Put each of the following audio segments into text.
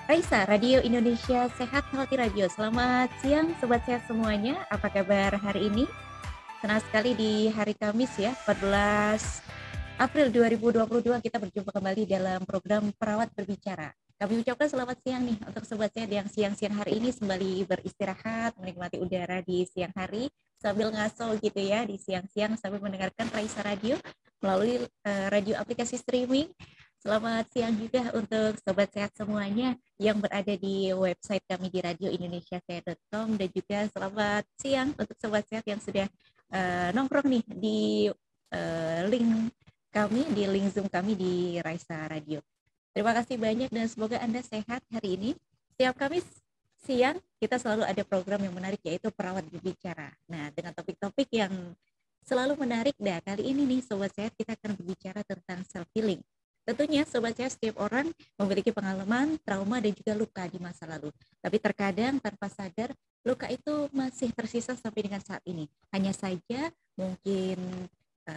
Raisa, Radio Indonesia Sehat Healthy Radio. Selamat siang Sobat Sehat semuanya. Apa kabar hari ini? Senang sekali di hari Kamis ya, 14 April 2022 kita berjumpa kembali dalam program Perawat Berbicara. Kami ucapkan selamat siang nih untuk Sobat Sehat yang siang-siang hari ini sembari beristirahat, menikmati udara di siang hari, sambil ngaso gitu ya di siang-siang sambil mendengarkan Raisa Radio melalui radio aplikasi streaming. Selamat siang juga untuk Sobat Sehat semuanya yang berada di website kami di radioindonesiasehat.com, dan juga selamat siang untuk Sobat Sehat yang sudah nongkrong nih di link kami, di link Zoom kami di Raisa Radio. Terima kasih banyak dan semoga Anda sehat hari ini. Setiap Kamis siang kita selalu ada program yang menarik yaitu Perawat Berbicara. Nah, dengan topik-topik yang selalu menarik, kali ini nih Sobat Sehat kita akan berbicara tentang self healing. Tentunya Sobat Sehat setiap orang memiliki pengalaman, trauma dan juga luka di masa lalu. Tapi terkadang tanpa sadar luka itu masih tersisa sampai dengan saat ini. Hanya saja mungkin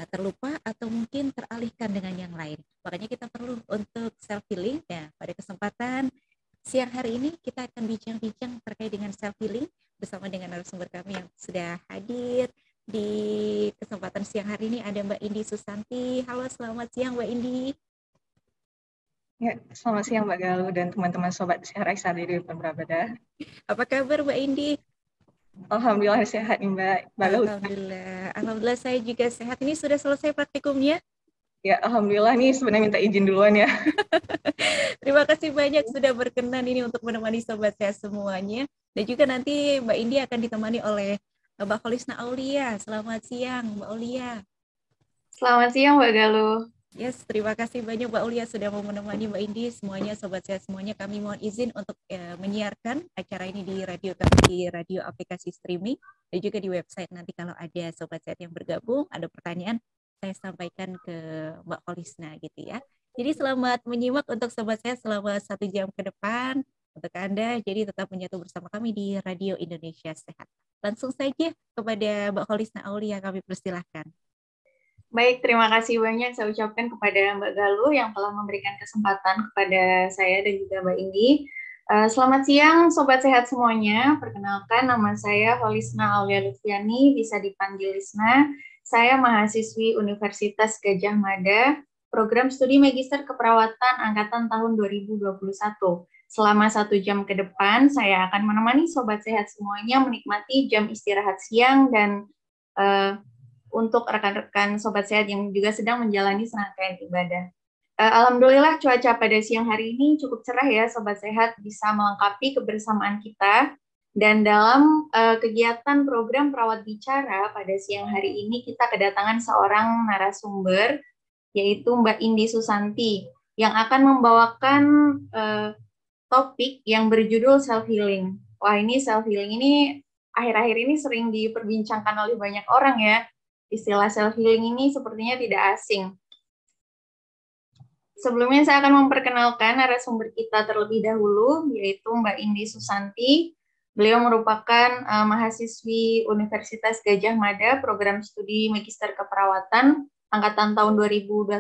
terlupa atau mungkin teralihkan dengan yang lain. Makanya kita perlu untuk self healing. Ya, pada kesempatan siang hari ini kita akan bincang-bincang terkait dengan self healing bersama dengan narasumber kami yang sudah hadir di kesempatan siang hari ini. Ada Mbak Indi Susanti. Halo, selamat siang Mbak Indi. Ya, selamat siang Mbak Galuh dan teman-teman Sobat Sehat Raisa di Berabada. Apa kabar Mbak Indi? Alhamdulillah sehat nih Mbak. Alhamdulillah saya juga sehat. Ini sudah selesai praktikumnya? Ya, alhamdulillah nih sebenarnya minta izin duluan ya. Terima kasih banyak sudah berkenan ini untuk menemani Sobat Sehat semuanya. Dan juga nanti Mbak Indi akan ditemani oleh Mbak Kholisna Aulia. Selamat siang Mbak Aulia. Selamat siang Mbak Galuh. Yes, terima kasih banyak Mbak Aulia sudah mau menemani Mbak Indi. Semuanya Sobat Sehat semuanya, kami mohon izin untuk menyiarkan acara ini di radio kami, di radio aplikasi streaming dan juga di website. Nanti kalau ada Sobat Sehat yang bergabung, ada pertanyaan, saya sampaikan ke Mbak Kholisna gitu ya. Jadi selamat menyimak untuk Sobat Sehat selama 1 jam ke depan untuk Anda. Jadi tetap menyatu bersama kami di Radio Indonesia Sehat. Langsung saja kepada Mbak Kholisna Aulia kami persilahkan. Baik, terima kasih banyak saya ucapkan kepada Mbak Galuh yang telah memberikan kesempatan kepada saya dan juga Mbak Indi. Selamat siang Sobat Sehat semuanya. Perkenalkan, nama saya Kholisna Aulia Lutfiani, bisa dipanggil Lisna. Saya mahasiswi Universitas Gadjah Mada, program studi Magister Keperawatan angkatan tahun 2021. Selama 1 jam ke depan, saya akan menemani Sobat Sehat semuanya menikmati jam istirahat siang dan untuk rekan-rekan Sobat Sehat yang juga sedang menjalani serangkaian ibadah. Alhamdulillah cuaca pada siang hari ini cukup cerah ya Sobat Sehat, bisa melengkapi kebersamaan kita. Dan dalam kegiatan program Perawat Bicara pada siang hari ini kita kedatangan seorang narasumber, yaitu Mbak Indi Susanti, yang akan membawakan topik yang berjudul self-healing. Wah, ini self-healing ini akhir-akhir ini sering diperbincangkan oleh banyak orang ya. Istilah self-healing ini sepertinya tidak asing. Sebelumnya saya akan memperkenalkan narasumber kita terlebih dahulu, yaitu Mbak Indi Susanti. Beliau merupakan mahasiswi Universitas Gadjah Mada, program studi Magister Keperawatan, angkatan tahun 2021.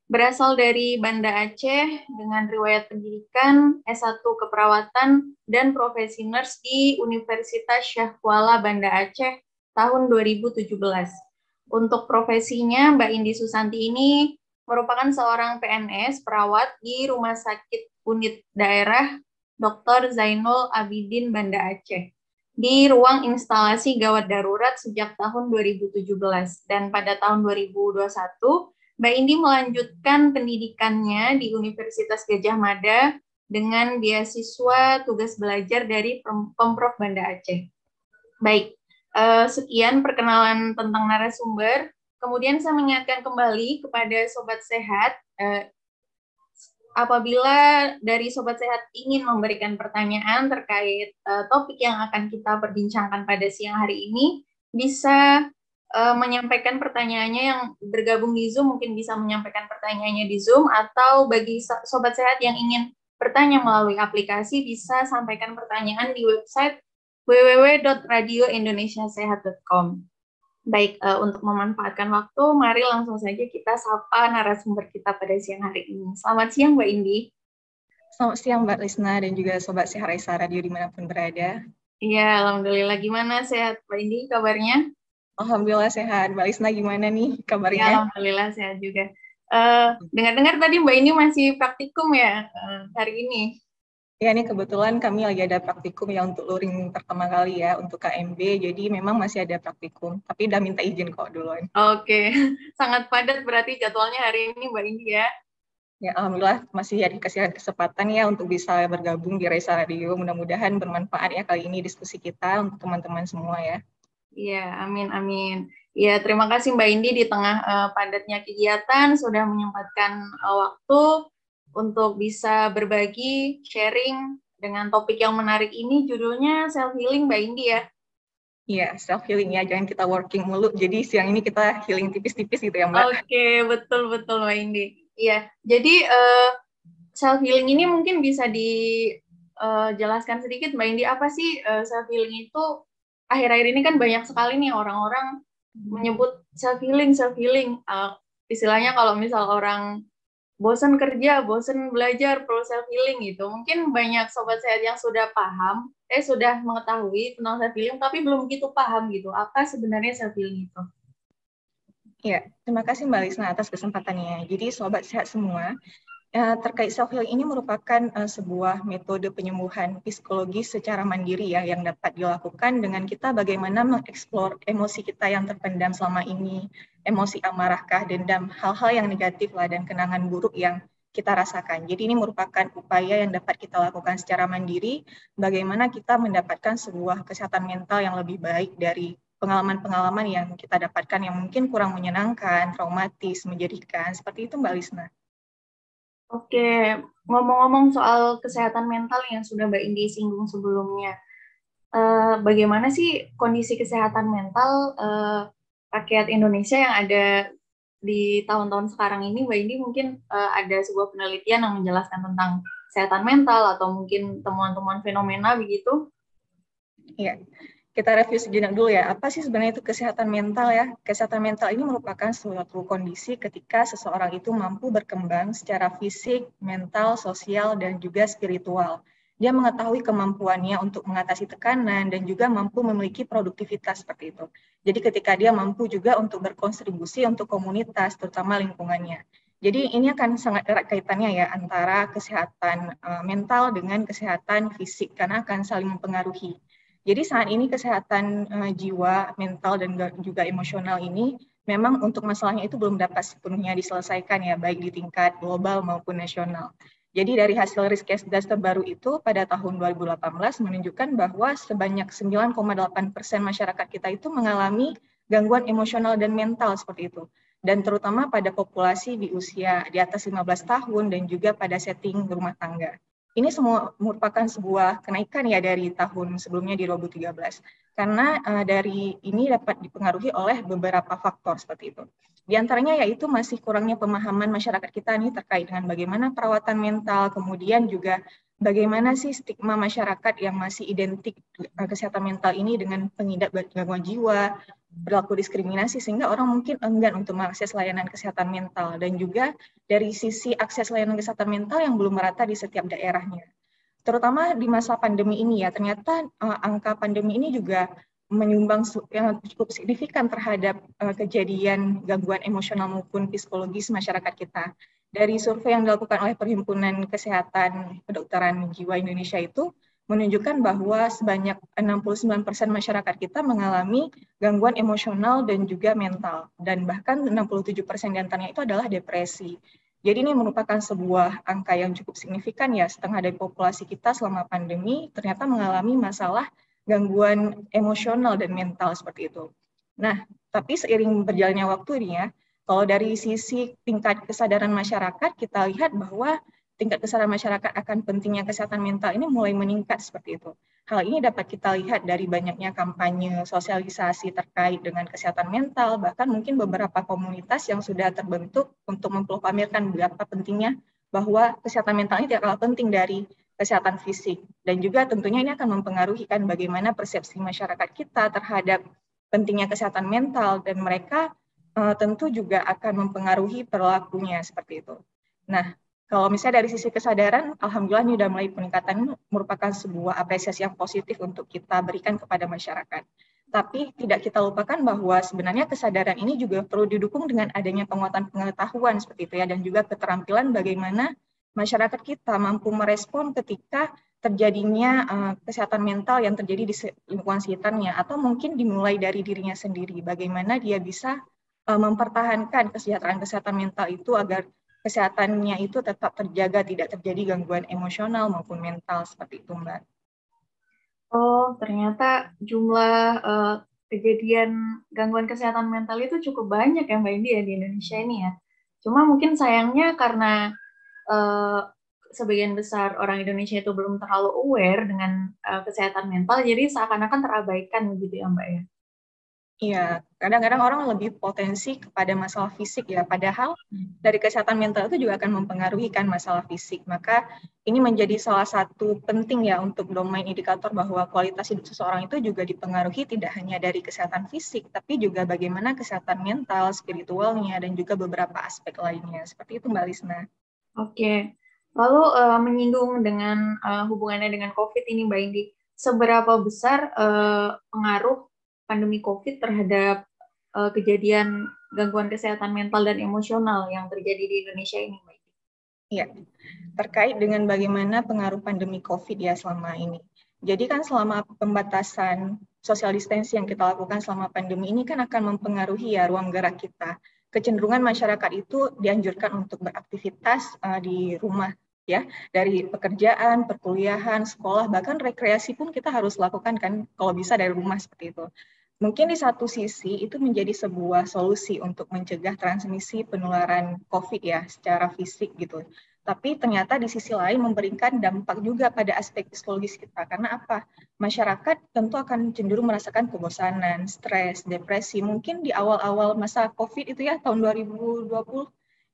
Berasal dari Banda Aceh, dengan riwayat pendidikan S1 Keperawatan dan profesi nurse di Universitas Syah Kuala Banda Aceh, tahun 2017. Untuk profesinya, Mbak Indi Susanti ini merupakan seorang PNS perawat di Rumah Sakit Unit Daerah Dr. Zainul Abidin Banda Aceh di ruang instalasi gawat darurat sejak tahun 2017. Dan pada tahun 2021, Mbak Indi melanjutkan pendidikannya di Universitas Gadjah Mada dengan beasiswa tugas belajar dari Pemprov Banda Aceh. Baik. Sekian perkenalan tentang narasumber. Kemudian saya mengingatkan kembali kepada Sobat Sehat, apabila dari Sobat Sehat ingin memberikan pertanyaan terkait topik yang akan kita perbincangkan pada siang hari ini, bisa menyampaikan pertanyaannya yang bergabung di Zoom, mungkin bisa menyampaikan pertanyaannya di Zoom, atau bagi Sobat Sehat yang ingin bertanya melalui aplikasi, bisa sampaikan pertanyaan di website www.radioindonesiasehat.com. Baik, untuk memanfaatkan waktu, mari langsung saja kita sapa narasumber kita pada siang hari ini. Selamat siang, Mbak Indi. Selamat siang Mbak Lisna dan juga Sobat Sehat Raisa Radio dimanapun berada. Iya, alhamdulillah. Gimana sehat Mbak Indi kabarnya? Alhamdulillah sehat. Mbak Lisna gimana nih Ya, kabarnya? alhamdulillah sehat juga. Dengar-dengar tadi Mbak Indi masih praktikum ya hari ini. Ya, ini kebetulan kami lagi ada praktikum ya untuk luring pertama kali ya untuk KMB. Jadi memang masih ada praktikum, tapi udah minta izin kok duluan. Oke, sangat padat berarti jadwalnya hari ini Mbak Indi ya. Ya, alhamdulillah masih ya dikasih kesempatan ya untuk bisa bergabung di Raisa Radio. Mudah-mudahan bermanfaat ya kali ini diskusi kita untuk teman-teman semua ya. Iya, amin amin. Ya, terima kasih Mbak Indi di tengah padatnya kegiatan sudah menyempatkan waktu untuk bisa berbagi, sharing dengan topik yang menarik ini. Judulnya self healing Mbak Indi ya. Iya, self healing ya, jangan kita working mulu. Jadi siang ini kita healing tipis-tipis gitu ya, Mbak. Oke, betul Mbak Indi. Iya, jadi self healing ini mungkin bisa dijelaskan sedikit Mbak Indi, apa sih self healing itu? Akhir-akhir ini kan banyak sekali nih orang-orang menyebut self healing. Istilahnya kalau misal orang bosan kerja, bosan belajar, perlu self healing gitu. Mungkin banyak sobat sehat yang sudah paham, sudah mengetahui tentang self healing, tapi belum begitu paham gitu. Apa sebenarnya self healing itu? Ya, terima kasih Mbak Lisna atas kesempatannya. Jadi sobat sehat semua, terkait self healing ini merupakan sebuah metode penyembuhan psikologis secara mandiri ya yang dapat dilakukan dengan kita bagaimana mengeksplor emosi kita yang terpendam selama ini, emosi amarahkah, dendam, hal-hal yang negatif lah dan kenangan buruk yang kita rasakan. Jadi ini merupakan upaya yang dapat kita lakukan secara mandiri, bagaimana kita mendapatkan sebuah kesehatan mental yang lebih baik dari pengalaman-pengalaman yang kita dapatkan yang mungkin kurang menyenangkan, traumatis, menjadikan, seperti itu Mbak Lisna. Oke, ngomong-ngomong soal kesehatan mental yang sudah Mbak Indi singgung sebelumnya, bagaimana sih kondisi kesehatan mental rakyat Indonesia yang ada di tahun-tahun sekarang ini? Mbak Indi mungkin ada sebuah penelitian yang menjelaskan tentang kesehatan mental atau mungkin temuan-temuan fenomena begitu? Iya. Kita review sejenak dulu ya, apa sih sebenarnya itu kesehatan mental ya? Kesehatan mental ini merupakan suatu kondisi ketika seseorang itu mampu berkembang secara fisik, mental, sosial, dan juga spiritual. Dia mengetahui kemampuannya untuk mengatasi tekanan dan juga mampu memiliki produktivitas seperti itu. Jadi ketika dia mampu juga untuk berkontribusi untuk komunitas, terutama lingkungannya. Jadi ini akan sangat erat kaitannya ya antara kesehatan mental dengan kesehatan fisik, karena akan saling mempengaruhi. Jadi saat ini kesehatan jiwa, mental, dan juga emosional ini memang untuk masalahnya itu belum dapat sepenuhnya diselesaikan ya, baik di tingkat global maupun nasional. Jadi dari hasil riset terbaru itu pada tahun 2018 menunjukkan bahwa sebanyak 9,8% masyarakat kita itu mengalami gangguan emosional dan mental seperti itu. Dan terutama pada populasi di usia di atas 15 tahun dan juga pada setting rumah tangga. Ini semua merupakan sebuah kenaikan ya dari tahun sebelumnya di 2013. Karena dari ini dapat dipengaruhi oleh beberapa faktor seperti itu. Di antaranya yaitu masih kurangnya pemahaman masyarakat kita nih terkait dengan bagaimana perawatan mental, kemudian juga bagaimana sih stigma masyarakat yang masih identik kesehatan mental ini dengan pengidap gangguan jiwa, berlaku diskriminasi sehingga orang mungkin enggan untuk mengakses layanan kesehatan mental, dan juga dari sisi akses layanan kesehatan mental yang belum merata di setiap daerahnya. Terutama di masa pandemi ini ya, ternyata angka pandemi ini juga menyumbang yang cukup signifikan terhadap kejadian gangguan emosional maupun psikologis masyarakat kita. Dari survei yang dilakukan oleh Perhimpunan Kesehatan Kedokteran Jiwa Indonesia itu menunjukkan bahwa sebanyak 69% masyarakat kita mengalami gangguan emosional dan juga mental, dan bahkan 67% diantaranya itu adalah depresi. Jadi ini merupakan sebuah angka yang cukup signifikan ya, setengah dari populasi kita selama pandemi ternyata mengalami masalah gangguan emosional dan mental seperti itu. Nah, tapi seiring berjalannya waktu ini ya, kalau dari sisi tingkat kesadaran masyarakat, kita lihat bahwa tingkat kesadaran masyarakat akan pentingnya kesehatan mental ini mulai meningkat seperti itu. Hal ini dapat kita lihat dari banyaknya kampanye sosialisasi terkait dengan kesehatan mental, bahkan mungkin beberapa komunitas yang sudah terbentuk untuk memproklamirkan berapa pentingnya bahwa kesehatan mental ini tidak kalah penting dari kesehatan fisik. Dan juga tentunya ini akan mempengaruhi kan bagaimana persepsi masyarakat kita terhadap pentingnya kesehatan mental, dan mereka tentu juga akan mempengaruhi perilakunya seperti itu. Nah, Kalau misalnya dari sisi kesadaran, alhamdulillah ini sudah mulai peningkatan, ini merupakan sebuah apresiasi yang positif untuk kita berikan kepada masyarakat. Tapi tidak kita lupakan bahwa sebenarnya kesadaran ini juga perlu didukung dengan adanya penguatan pengetahuan seperti itu ya, dan juga keterampilan bagaimana masyarakat kita mampu merespon ketika terjadinya kesehatan mental yang terjadi di lingkungan sekitarnya, atau mungkin dimulai dari dirinya sendiri, bagaimana dia bisa mempertahankan kesehatan mental itu agar kesehatannya itu tetap terjaga, tidak terjadi gangguan emosional maupun mental seperti itu, Mbak. Oh, ternyata jumlah kejadian gangguan kesehatan mental itu cukup banyak ya Mbak Indi ya di Indonesia ini ya. Cuma mungkin sayangnya karena sebagian besar orang Indonesia itu belum terlalu aware dengan kesehatan mental, jadi seakan-akan terabaikan begitu ya Mbak ya. Iya, kadang-kadang orang lebih potensi kepada masalah fisik ya, padahal dari kesehatan mental itu juga akan mempengaruhi kan masalah fisik. Maka ini menjadi salah satu penting ya untuk domain indikator bahwa kualitas hidup seseorang itu juga dipengaruhi tidak hanya dari kesehatan fisik, tapi juga bagaimana kesehatan mental, spiritualnya, dan juga beberapa aspek lainnya. Seperti itu Mbak Lisna. Oke, lalu menyinggung dengan hubungannya dengan COVID ini Mbak Indi, seberapa besar pengaruh pandemi COVID terhadap kejadian gangguan kesehatan mental dan emosional yang terjadi di Indonesia ini, Mbak? Iya, terkait dengan bagaimana pengaruh pandemi COVID ya selama ini. Jadi kan selama pembatasan social distancing yang kita lakukan selama pandemi ini kan akan mempengaruhi ya ruang gerak kita. Kecenderungan masyarakat itu dianjurkan untuk beraktivitas di rumah ya, dari pekerjaan, perkuliahan, sekolah, bahkan rekreasi pun kita harus lakukan kan kalau bisa dari rumah seperti itu. Mungkin di satu sisi itu menjadi sebuah solusi untuk mencegah transmisi penularan COVID ya secara fisik gitu. Tapi ternyata di sisi lain memberikan dampak juga pada aspek psikologis kita. Karena apa? Masyarakat tentu akan cenderung merasakan kebosanan, stres, depresi. Mungkin di awal-awal masa COVID itu ya tahun 2020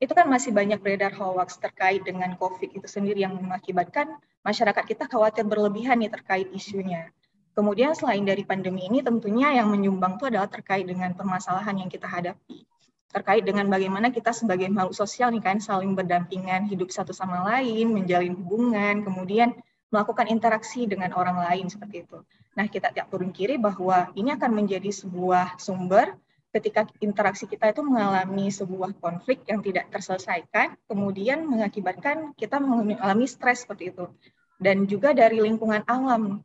itu kan masih banyak beredar hoax terkait dengan COVID itu sendiri yang mengakibatkan masyarakat kita khawatir berlebihan nih terkait isunya. Kemudian selain dari pandemi ini tentunya yang menyumbang itu adalah terkait dengan permasalahan yang kita hadapi. Terkait dengan bagaimana kita sebagai makhluk sosial nih kan saling berdampingan, hidup satu sama lain, menjalin hubungan, kemudian melakukan interaksi dengan orang lain seperti itu. Nah, kita tidak pungkiri bahwa ini akan menjadi sebuah sumber ketika interaksi kita itu mengalami sebuah konflik yang tidak terselesaikan, kemudian mengakibatkan kita mengalami stres seperti itu. Dan juga dari lingkungan alam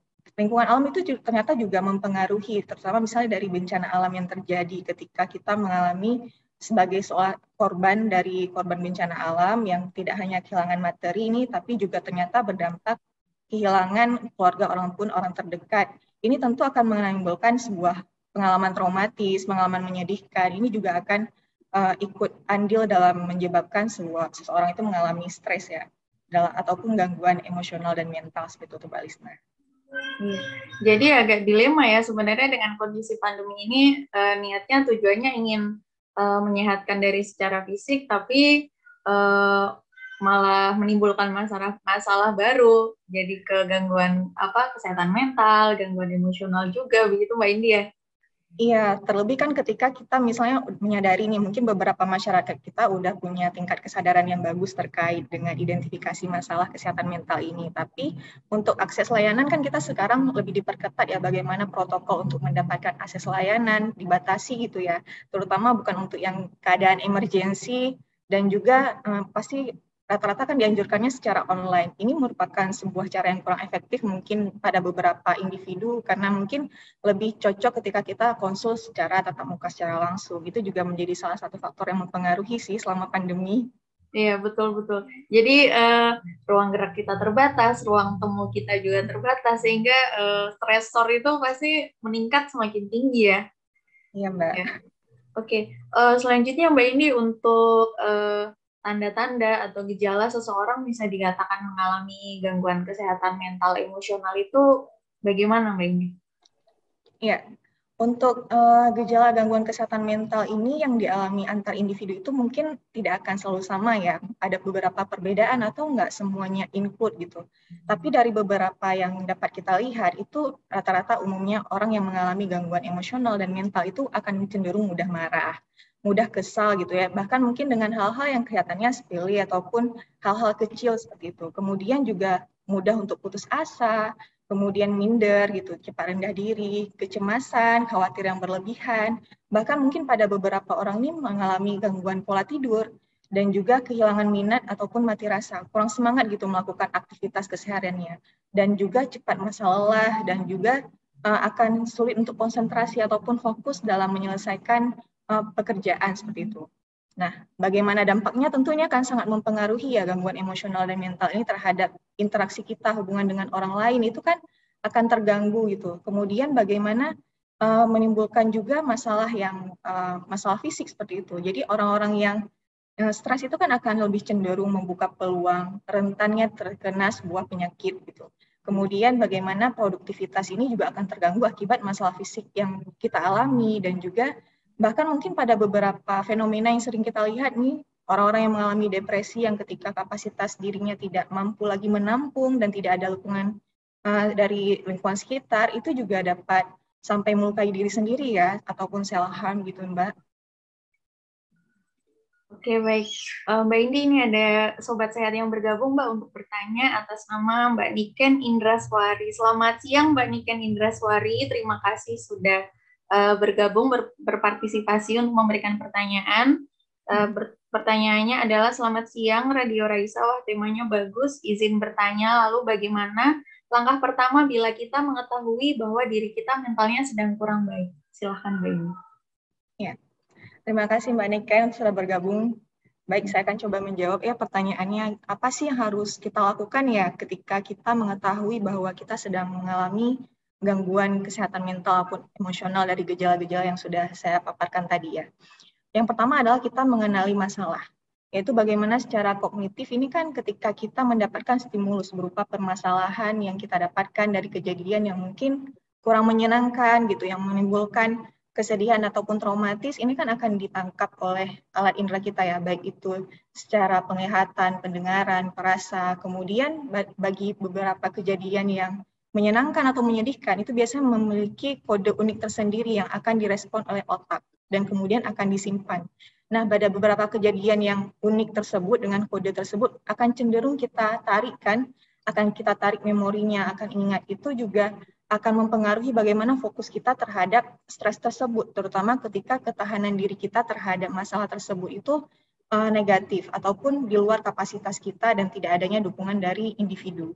itu ternyata juga mempengaruhi, terutama misalnya dari bencana alam yang terjadi ketika kita mengalami sebagai seorang korban dari korban bencana alam yang tidak hanya kehilangan materi ini, tapi juga ternyata berdampak kehilangan keluarga orang pun orang terdekat. Ini tentu akan menimbulkan sebuah pengalaman traumatis, pengalaman menyedihkan. Ini juga akan ikut andil dalam menyebabkan seseorang itu mengalami stres ya, ataupun gangguan emosional dan mental seperti itu, Mbak Lisna. Jadi agak dilema ya sebenarnya dengan kondisi pandemi ini, niatnya tujuannya ingin menyehatkan dari secara fisik, tapi malah menimbulkan masalah baru, jadi kegangguan kesehatan mental, gangguan emosional juga begitu Mbak Indi ya. Iya, terlebih kan ketika kita misalnya menyadari nih, mungkin beberapa masyarakat kita udah punya tingkat kesadaran yang bagus terkait dengan identifikasi masalah kesehatan mental ini. Tapi untuk akses layanan kan kita sekarang lebih diperketat ya, bagaimana protokol untuk mendapatkan akses layanan dibatasi gitu ya. Terutama bukan untuk yang keadaan emergensi, dan juga pasti rata-rata kan dianjurkannya secara online. Ini merupakan sebuah cara yang kurang efektif mungkin pada beberapa individu, karena mungkin lebih cocok ketika kita konsul secara tatap muka secara langsung. Itu juga menjadi salah satu faktor yang mempengaruhi sih selama pandemi. Iya, betul-betul. Jadi ruang gerak kita terbatas, ruang temu kita juga terbatas, sehingga stresor itu pasti meningkat semakin tinggi ya. Iya, Mbak. Ya. Oke, selanjutnya Mbak Indi, untuk tanda-tanda atau gejala seseorang bisa dikatakan mengalami gangguan kesehatan mental emosional itu bagaimana Mbak Indi? Ya, untuk gejala gangguan kesehatan mental ini yang dialami antar individu itu mungkin tidak akan selalu sama ya. Ada beberapa perbedaan atau nggak semuanya include gitu. Tapi dari beberapa yang dapat kita lihat itu rata-rata umumnya orang yang mengalami gangguan emosional dan mental itu akan cenderung mudah marah, mudah kesal gitu ya, bahkan mungkin dengan hal-hal yang kelihatannya sepele ataupun hal-hal kecil seperti itu. Kemudian juga mudah untuk putus asa, kemudian minder gitu, cepat rendah diri, kecemasan, khawatir yang berlebihan, bahkan mungkin pada beberapa orang ini mengalami gangguan pola tidur, dan juga kehilangan minat ataupun mati rasa, kurang semangat gitu melakukan aktivitas kesehariannya, dan juga cepat masa lelah, dan juga akan sulit untuk konsentrasi ataupun fokus dalam menyelesaikan pekerjaan seperti itu. Nah, bagaimana dampaknya? Tentunya akan sangat mempengaruhi ya gangguan emosional dan mental ini terhadap interaksi kita, hubungan dengan orang lain itu kan akan terganggu gitu. Kemudian bagaimana menimbulkan juga masalah masalah fisik seperti itu. Jadi orang-orang yang stres itu kan akan lebih cenderung membuka peluang rentannya terkena sebuah penyakit gitu. Kemudian bagaimana produktivitas ini juga akan terganggu akibat masalah fisik yang kita alami, dan juga bahkan mungkin pada beberapa fenomena yang sering kita lihat nih, orang-orang yang mengalami depresi yang ketika kapasitas dirinya tidak mampu lagi menampung dan tidak ada dukungan dari lingkungan sekitar, itu juga dapat sampai melukai diri sendiri ya, ataupun self harm gitu Mbak. Oke, baik. Mbak Indi, ini ada Sobat Sehat yang bergabung, Mbak, untuk bertanya atas nama Mbak Niken Indraswari. Selamat siang, Mbak Niken Indraswari. Terima kasih sudah bergabung, berpartisipasi untuk memberikan pertanyaan. Pertanyaannya adalah, selamat siang, Radio Raisa. Wah, temanya bagus. Izin bertanya, lalu bagaimana langkah pertama bila kita mengetahui bahwa diri kita mentalnya sedang kurang baik? Silahkan, Mbak Indi. Ya. Terima kasih Mbak Niken sudah bergabung. Baik, saya akan coba menjawab ya pertanyaannya. Apa sih yang harus kita lakukan ya ketika kita mengetahui bahwa kita sedang mengalami gangguan kesehatan mental maupun emosional dari gejala-gejala yang sudah saya paparkan tadi ya. Yang pertama adalah kita mengenali masalah, yaitu bagaimana secara kognitif ini kan ketika kita mendapatkan stimulus berupa permasalahan yang kita dapatkan dari kejadian yang mungkin kurang menyenangkan gitu, yang menimbulkan kesedihan ataupun traumatis, ini kan akan ditangkap oleh alat indera kita ya, baik itu secara penglihatan, pendengaran, perasa. Kemudian bagi beberapa kejadian yang menyenangkan atau menyedihkan, itu biasanya memiliki kode unik tersendiri yang akan direspon oleh otak dan kemudian akan disimpan. Nah, pada beberapa kejadian yang unik tersebut dengan kode tersebut akan cenderung kita tarikkan, akan kita tarik memorinya, akan ingat. Itu juga akan mempengaruhi bagaimana fokus kita terhadap stres tersebut, terutama ketika ketahanan diri kita terhadap masalah tersebut itu negatif ataupun di luar kapasitas kita dan tidak adanya dukungan dari individu.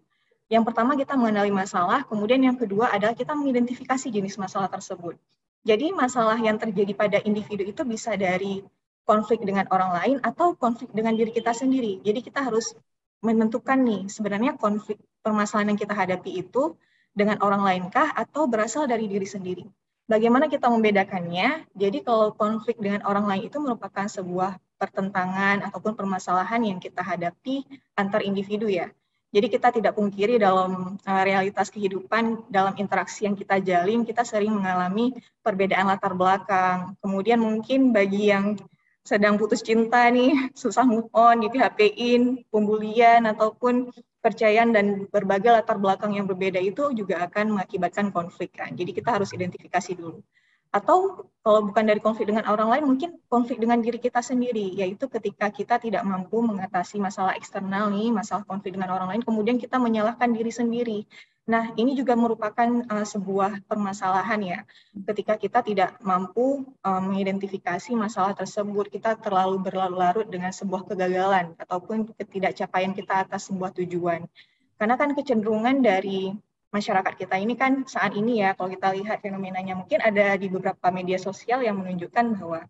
Yang pertama kita mengenali masalah, kemudian yang kedua adalah kita mengidentifikasi jenis masalah tersebut. Jadi masalah yang terjadi pada individu itu bisa dari konflik dengan orang lain atau konflik dengan diri kita sendiri. Jadi kita harus menentukan nih sebenarnya konflik permasalahan yang kita hadapi itu dengan orang lainkah atau berasal dari diri sendiri. Bagaimana kita membedakannya? Jadi kalau konflik dengan orang lain itu merupakan sebuah pertentangan ataupun permasalahan yang kita hadapi antar individu ya. Jadi kita tidak pungkiri dalam realitas kehidupan, dalam interaksi yang kita jalin, kita sering mengalami perbedaan latar belakang. Kemudian mungkin bagi yang sedang putus cinta nih, susah move on, di PHP-in, pembulian, ataupun percayaan dan berbagai latar belakang yang berbeda itu juga akan mengakibatkan konflik kan. Jadi kita harus identifikasi dulu. Atau kalau bukan dari konflik dengan orang lain, mungkin konflik dengan diri kita sendiri, yaitu ketika kita tidak mampu mengatasi masalah eksternal nih, masalah konflik dengan orang lain, kemudian kita menyalahkan diri sendiri. Nah, ini juga merupakan sebuah permasalahan ya. Ketika kita tidak mampu mengidentifikasi masalah tersebut, kita terlalu berlarut-larut dengan sebuah kegagalan ataupun ketidakcapaian kita atas sebuah tujuan. Karena kan kecenderungan dari masyarakat kita ini kan saat ini ya, kalau kita lihat fenomenanya mungkin ada di beberapa media sosial yang menunjukkan bahwa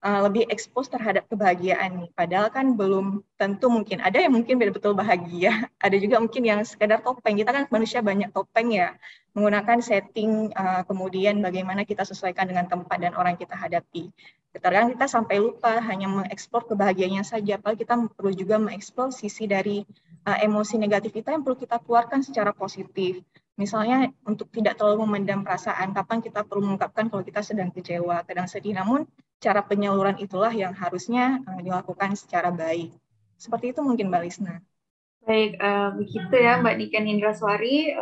lebih ekspos terhadap kebahagiaan nih. Padahal kan belum tentu, mungkin ada yang mungkin betul-betul bahagia, ada juga mungkin yang sekedar topeng. Kita kan manusia banyak topeng ya, menggunakan setting, kemudian bagaimana kita sesuaikan dengan tempat dan orang yang kita hadapi. Terkadang kita sampai lupa hanya mengeksplor kebahagiaannya saja, padahal kita perlu juga mengeksplor sisi dari emosi negatif kita yang perlu kita keluarkan secara positif. Misalnya untuk tidak terlalu memendam perasaan, kapan kita perlu mengungkapkan kalau kita sedang kecewa, sedang sedih, namun cara penyaluran itulah yang harusnya dilakukan secara baik. Seperti itu mungkin Mbak Lisna. Baik, begitu ya Mbak Niken Indraswari,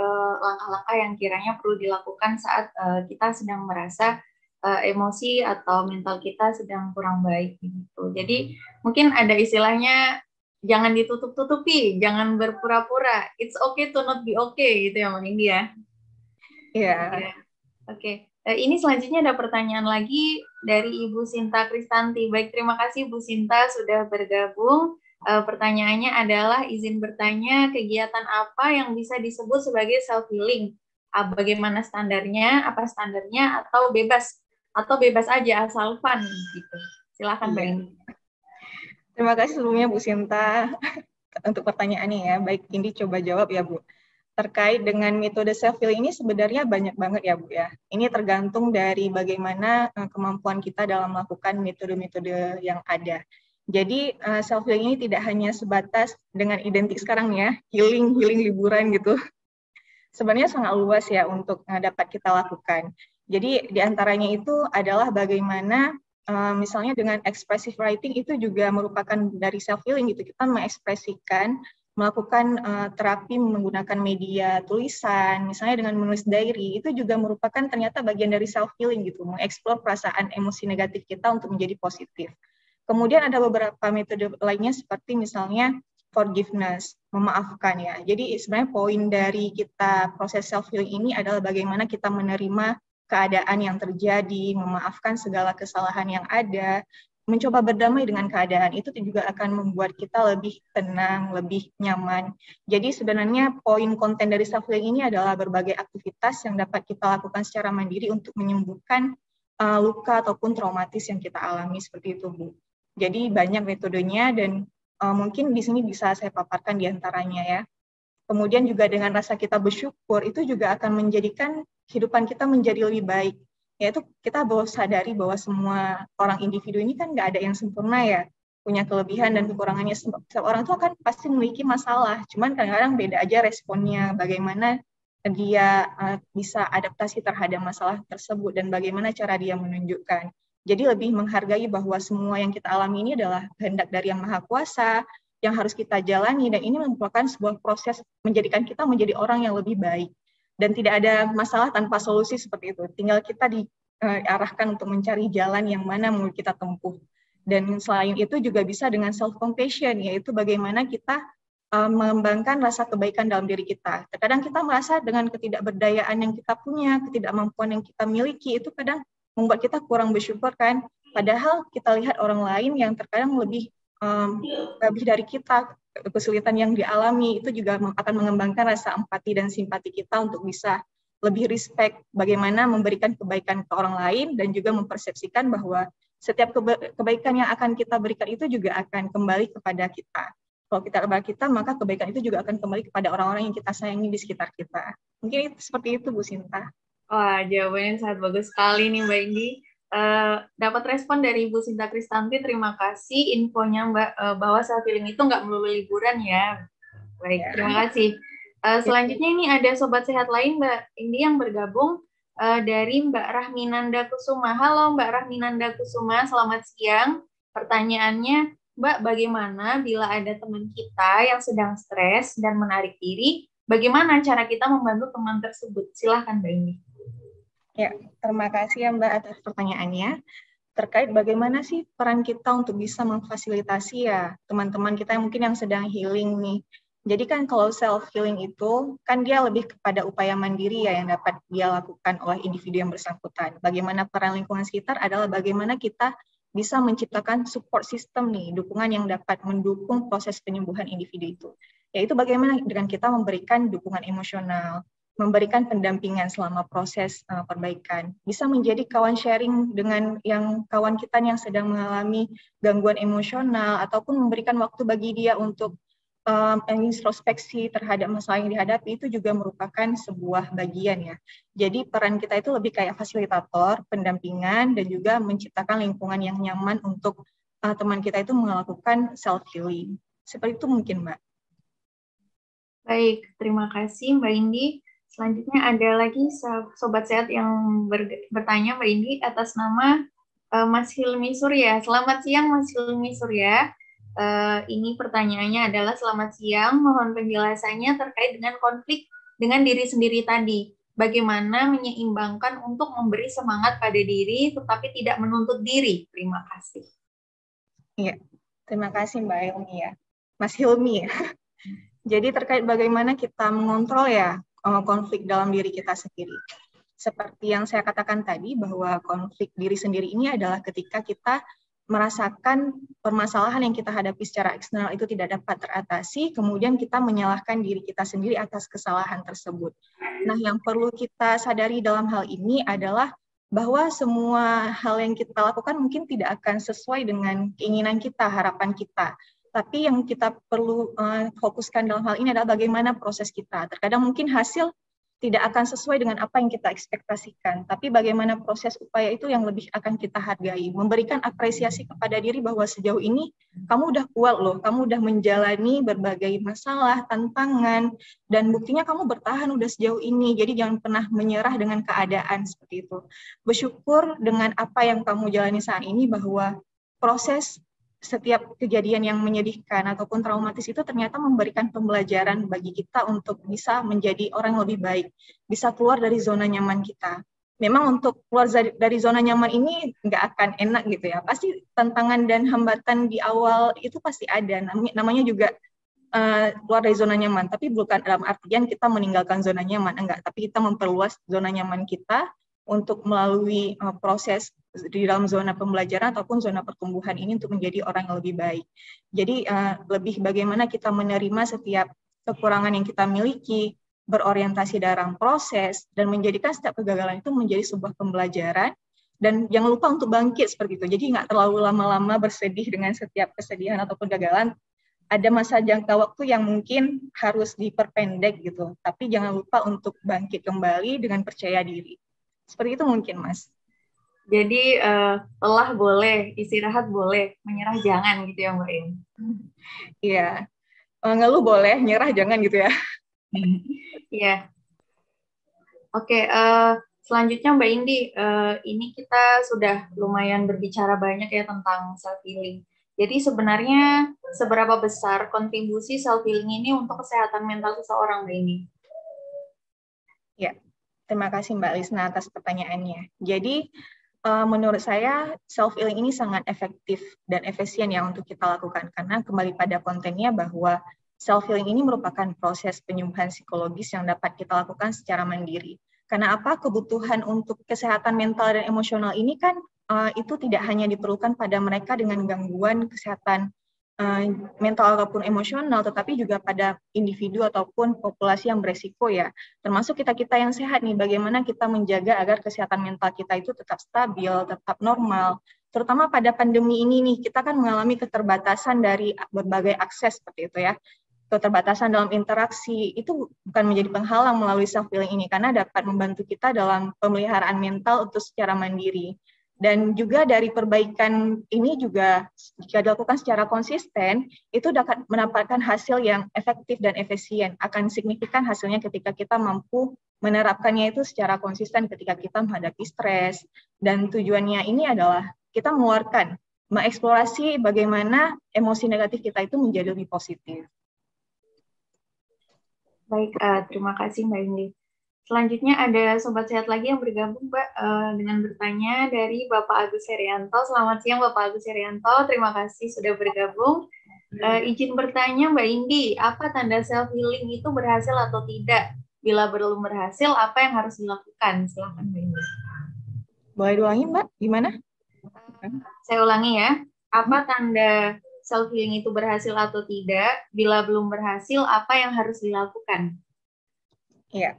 langkah-langkah yang kiranya perlu dilakukan saat kita sedang merasa emosi atau mental kita sedang kurang baik gitu. Jadi mungkin ada istilahnya jangan ditutup-tutupi, jangan berpura-pura. It's okay to not be okay gitu ya Mbak Indi ya. Iya. Oke. Ini selanjutnya ada pertanyaan lagi dari Ibu Sinta Kristanti. Baik, terima kasih Bu Sinta sudah bergabung. Pertanyaannya adalah izin bertanya kegiatan apa yang bisa disebut sebagai self healing? Bagaimana standarnya? Apa standarnya? Atau bebas aja asal fun gitu. Silakan Mbak Indi. Terima kasih sebelumnya Bu Sinta untuk pertanyaannya ya. Baik, Indi coba jawab ya Bu. Terkait dengan metode self healing ini sebenarnya banyak banget ya Bu ya. Ini tergantung dari bagaimana kemampuan kita dalam melakukan metode-metode yang ada. Jadi self healing ini tidak hanya sebatas dengan identik sekarang ya, healing liburan gitu. Sebenarnya sangat luas ya untuk dapat kita lakukan. Jadi di antaranya itu adalah bagaimana misalnya dengan expressive writing itu juga merupakan dari self healing gitu. Kita mengekspresikan, melakukan terapi menggunakan media tulisan, misalnya dengan menulis diary, itu juga merupakan ternyata bagian dari self healing gitu, mengeksplor perasaan emosi negatif kita untuk menjadi positif. Kemudian ada beberapa metode lainnya seperti misalnya forgiveness, memaafkan ya. Jadi sebenarnya poin dari kita proses self healing ini adalah bagaimana kita menerima keadaan yang terjadi, memaafkan segala kesalahan yang ada, mencoba berdamai dengan keadaan itu juga akan membuat kita lebih tenang, lebih nyaman. Jadi sebenarnya poin konten dari self healing ini adalah berbagai aktivitas yang dapat kita lakukan secara mandiri untuk menyembuhkan luka ataupun traumatis yang kita alami seperti itu, Bu. Jadi banyak metodenya dan mungkin di sini bisa saya paparkan di antaranya ya. Kemudian juga dengan rasa kita bersyukur itu juga akan menjadikan kehidupan kita menjadi lebih baik. Yaitu kita bahwa sadari bahwa semua orang individu ini kan nggak ada yang sempurna ya, punya kelebihan dan kekurangannya. Setiap orang itu akan pasti memiliki masalah, cuman kadang-kadang beda aja responnya, bagaimana dia bisa adaptasi terhadap masalah tersebut dan bagaimana cara dia menunjukkan. Jadi lebih menghargai bahwa semua yang kita alami ini adalah kehendak dari Yang Maha Kuasa, yang harus kita jalani, dan ini merupakan sebuah proses menjadikan kita menjadi orang yang lebih baik. Dan tidak ada masalah tanpa solusi seperti itu. Tinggal kita diarahkan untuk mencari jalan yang mana mau kita tempuh. Dan selain itu juga bisa dengan self-compassion, yaitu bagaimana kita mengembangkan rasa kebaikan dalam diri kita. Terkadang kita merasa dengan ketidakberdayaan yang kita punya, ketidakmampuan yang kita miliki, itu kadang membuat kita kurang bersyukur kan. Padahal kita lihat orang lain yang terkadang lebih dari kita, kesulitan yang dialami, itu juga akan mengembangkan rasa empati dan simpati kita untuk bisa lebih respect bagaimana memberikan kebaikan ke orang lain dan juga mempersepsikan bahwa setiap kebaikan yang akan kita berikan itu juga akan kembali kepada kita. Kalau kita kepada kita, maka kebaikan itu juga akan kembali kepada orang-orang yang kita sayangi di sekitar kita. Mungkin seperti itu, Bu Sinta. Wah, jawabannya sangat bagus sekali nih Mbak Indi. Dapat respon dari Ibu Sinta Kristanti, terima kasih infonya Mbak, bahwa self healing itu nggak melulu liburan ya. Baik, terima kasih. Selanjutnya ini ada sobat sehat lain Mbak Indi yang bergabung dari Mbak Rahminanda Kusuma. Halo Mbak Rahminanda Kusuma, selamat siang. Pertanyaannya, Mbak, bagaimana bila ada teman kita yang sedang stres dan menarik diri, bagaimana cara kita membantu teman tersebut? Silahkan Mbak Indi. Ya, terima kasih ya Mbak atas pertanyaannya. Terkait bagaimana sih peran kita untuk bisa memfasilitasi ya teman-teman kita yang mungkin yang sedang healing nih. Jadi kan kalau self healing itu kan dia lebih kepada upaya mandiri ya yang dapat dia lakukan oleh individu yang bersangkutan. Bagaimana peran lingkungan sekitar adalah bagaimana kita bisa menciptakan support system nih, dukungan yang dapat mendukung proses penyembuhan individu itu. Yaitu bagaimana dengan kita memberikan dukungan emosional, memberikan pendampingan selama proses perbaikan. Bisa menjadi kawan sharing dengan yang kawan kita yang sedang mengalami gangguan emosional, ataupun memberikan waktu bagi dia untuk introspeksi terhadap masalah yang dihadapi, itu juga merupakan sebuah bagian ya. Jadi peran kita itu lebih kayak fasilitator, pendampingan, dan juga menciptakan lingkungan yang nyaman untuk teman kita itu melakukan self-healing. Seperti itu mungkin, Mbak. Baik, terima kasih Mbak Indi. Selanjutnya ada lagi sobat sehat yang bertanya Mbak Indi atas nama Mas Hilmi Surya. Selamat siang Mas Hilmi Surya. Ini pertanyaannya adalah selamat siang, mohon penjelasannya terkait dengan konflik dengan diri sendiri tadi. bagaimana menyeimbangkan untuk memberi semangat pada diri tetapi tidak menuntut diri. Terima kasih. Iya, terima kasih Mbak Hilmi ya. Mas Hilmi ya. Jadi terkait bagaimana kita mengontrol ya konflik dalam diri kita sendiri. Seperti yang saya katakan tadi, bahwa konflik diri sendiri ini adalah ketika kita merasakan permasalahan yang kita hadapi secara eksternal itu tidak dapat teratasi, kemudian kita menyalahkan diri kita sendiri atas kesalahan tersebut. Nah, yang perlu kita sadari dalam hal ini adalah bahwa semua hal yang kita lakukan mungkin tidak akan sesuai dengan keinginan kita, harapan kita. Tapi yang kita perlu fokuskan dalam hal ini adalah bagaimana proses kita. Terkadang mungkin hasil tidak akan sesuai dengan apa yang kita ekspektasikan, tapi bagaimana proses upaya itu yang lebih akan kita hargai. Memberikan apresiasi kepada diri bahwa sejauh ini kamu udah kuat loh, kamu udah menjalani berbagai masalah, tantangan, dan buktinya kamu bertahan udah sejauh ini. Jadi jangan pernah menyerah dengan keadaan seperti itu. Bersyukur dengan apa yang kamu jalani saat ini, bahwa proses setiap kejadian yang menyedihkan ataupun traumatis itu ternyata memberikan pembelajaran bagi kita untuk bisa menjadi orang yang lebih baik, bisa keluar dari zona nyaman kita. Memang untuk keluar dari zona nyaman ini nggak akan enak gitu ya, pasti tantangan dan hambatan di awal itu pasti ada, namanya juga keluar dari zona nyaman, tapi bukan dalam artian kita meninggalkan zona nyaman, enggak, tapi kita memperluas zona nyaman kita untuk melalui proses di dalam zona pembelajaran ataupun zona pertumbuhan ini untuk menjadi orang yang lebih baik. Jadi lebih bagaimana kita menerima setiap kekurangan yang kita miliki, berorientasi dalam proses, dan menjadikan setiap kegagalan itu menjadi sebuah pembelajaran, dan jangan lupa untuk bangkit seperti itu. Jadi nggak terlalu lama-lama bersedih dengan setiap kesedihan ataupun kegagalan. Ada masa jangka waktu yang mungkin harus diperpendek gitu, tapi jangan lupa untuk bangkit kembali dengan percaya diri. Seperti itu mungkin, Mas. Jadi lelah boleh, istirahat boleh, menyerah jangan gitu ya Mbak In. Iya, ngeluh boleh, nyerah jangan gitu ya. Iya. Oke, selanjutnya Mbak Indi, ini kita sudah lumayan berbicara banyak ya tentang self healing. Jadi sebenarnya seberapa besar kontribusi self healing ini untuk kesehatan mental seseorang, Mbak Indi? Ya, terima kasih Mbak Lisna atas pertanyaannya. Jadi menurut saya self healing ini sangat efektif dan efisien ya untuk kita lakukan, karena kembali pada kontennya bahwa self healing ini merupakan proses penyembuhan psikologis yang dapat kita lakukan secara mandiri. Karena apa? Kebutuhan untuk kesehatan mental dan emosional ini kan itu tidak hanya diperlukan pada mereka dengan gangguan kesehatan mental ataupun emosional, tetapi juga pada individu ataupun populasi yang beresiko ya. Termasuk kita-kita yang sehat nih, bagaimana kita menjaga agar kesehatan mental kita itu tetap stabil, tetap normal. Terutama pada pandemi ini nih, kita kan mengalami keterbatasan dari berbagai akses seperti itu ya. Keterbatasan dalam interaksi itu bukan menjadi penghalang melalui self healing ini, karena dapat membantu kita dalam pemeliharaan mental untuk secara mandiri. Dan juga dari perbaikan ini juga jika dilakukan secara konsisten, itu dapat mendapatkan hasil yang efektif dan efisien. Akan signifikan hasilnya ketika kita mampu menerapkannya itu secara konsisten ketika kita menghadapi stres. Dan tujuannya ini adalah kita mengeluarkan, mengeksplorasi bagaimana emosi negatif kita itu menjadi lebih positif. Baik, terima kasih Mbak Indi. Selanjutnya ada Sobat Sehat lagi yang bergabung, Mbak, dengan bertanya dari Bapak Agus Herianto. Selamat siang, Bapak Agus Herianto. Terima kasih sudah bergabung. Izin bertanya, Mbak Indi, apa tanda self-healing itu berhasil atau tidak? Bila belum berhasil, apa yang harus dilakukan? Silakan, Mbak Indi. Boleh diulangi, Mbak? Gimana? Saya ulangi ya. Apa tanda self-healing itu berhasil atau tidak? Bila belum berhasil, apa yang harus dilakukan? Iya.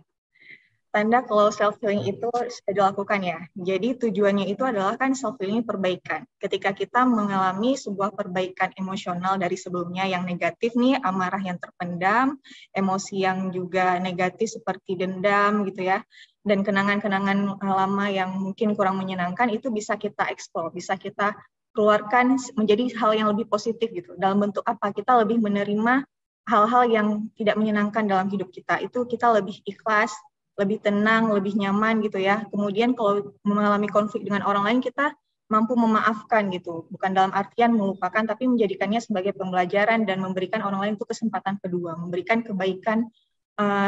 Tanda kalau self-healing itu sudah dilakukan ya. Jadi tujuannya itu adalah kan self-healing perbaikan. Ketika kita mengalami sebuah perbaikan emosional dari sebelumnya yang negatif nih, amarah yang terpendam, emosi yang juga negatif seperti dendam gitu ya, dan kenangan-kenangan lama yang mungkin kurang menyenangkan, itu bisa kita eksplor, bisa kita keluarkan menjadi hal yang lebih positif gitu. Dalam bentuk apa? Kita lebih menerima hal-hal yang tidak menyenangkan dalam hidup kita. Itu kita lebih ikhlas, lebih tenang, lebih nyaman gitu ya. Kemudian kalau mengalami konflik dengan orang lain, kita mampu memaafkan gitu. Bukan dalam artian melupakan, tapi menjadikannya sebagai pembelajaran dan memberikan orang lain itu kesempatan kedua, memberikan kebaikan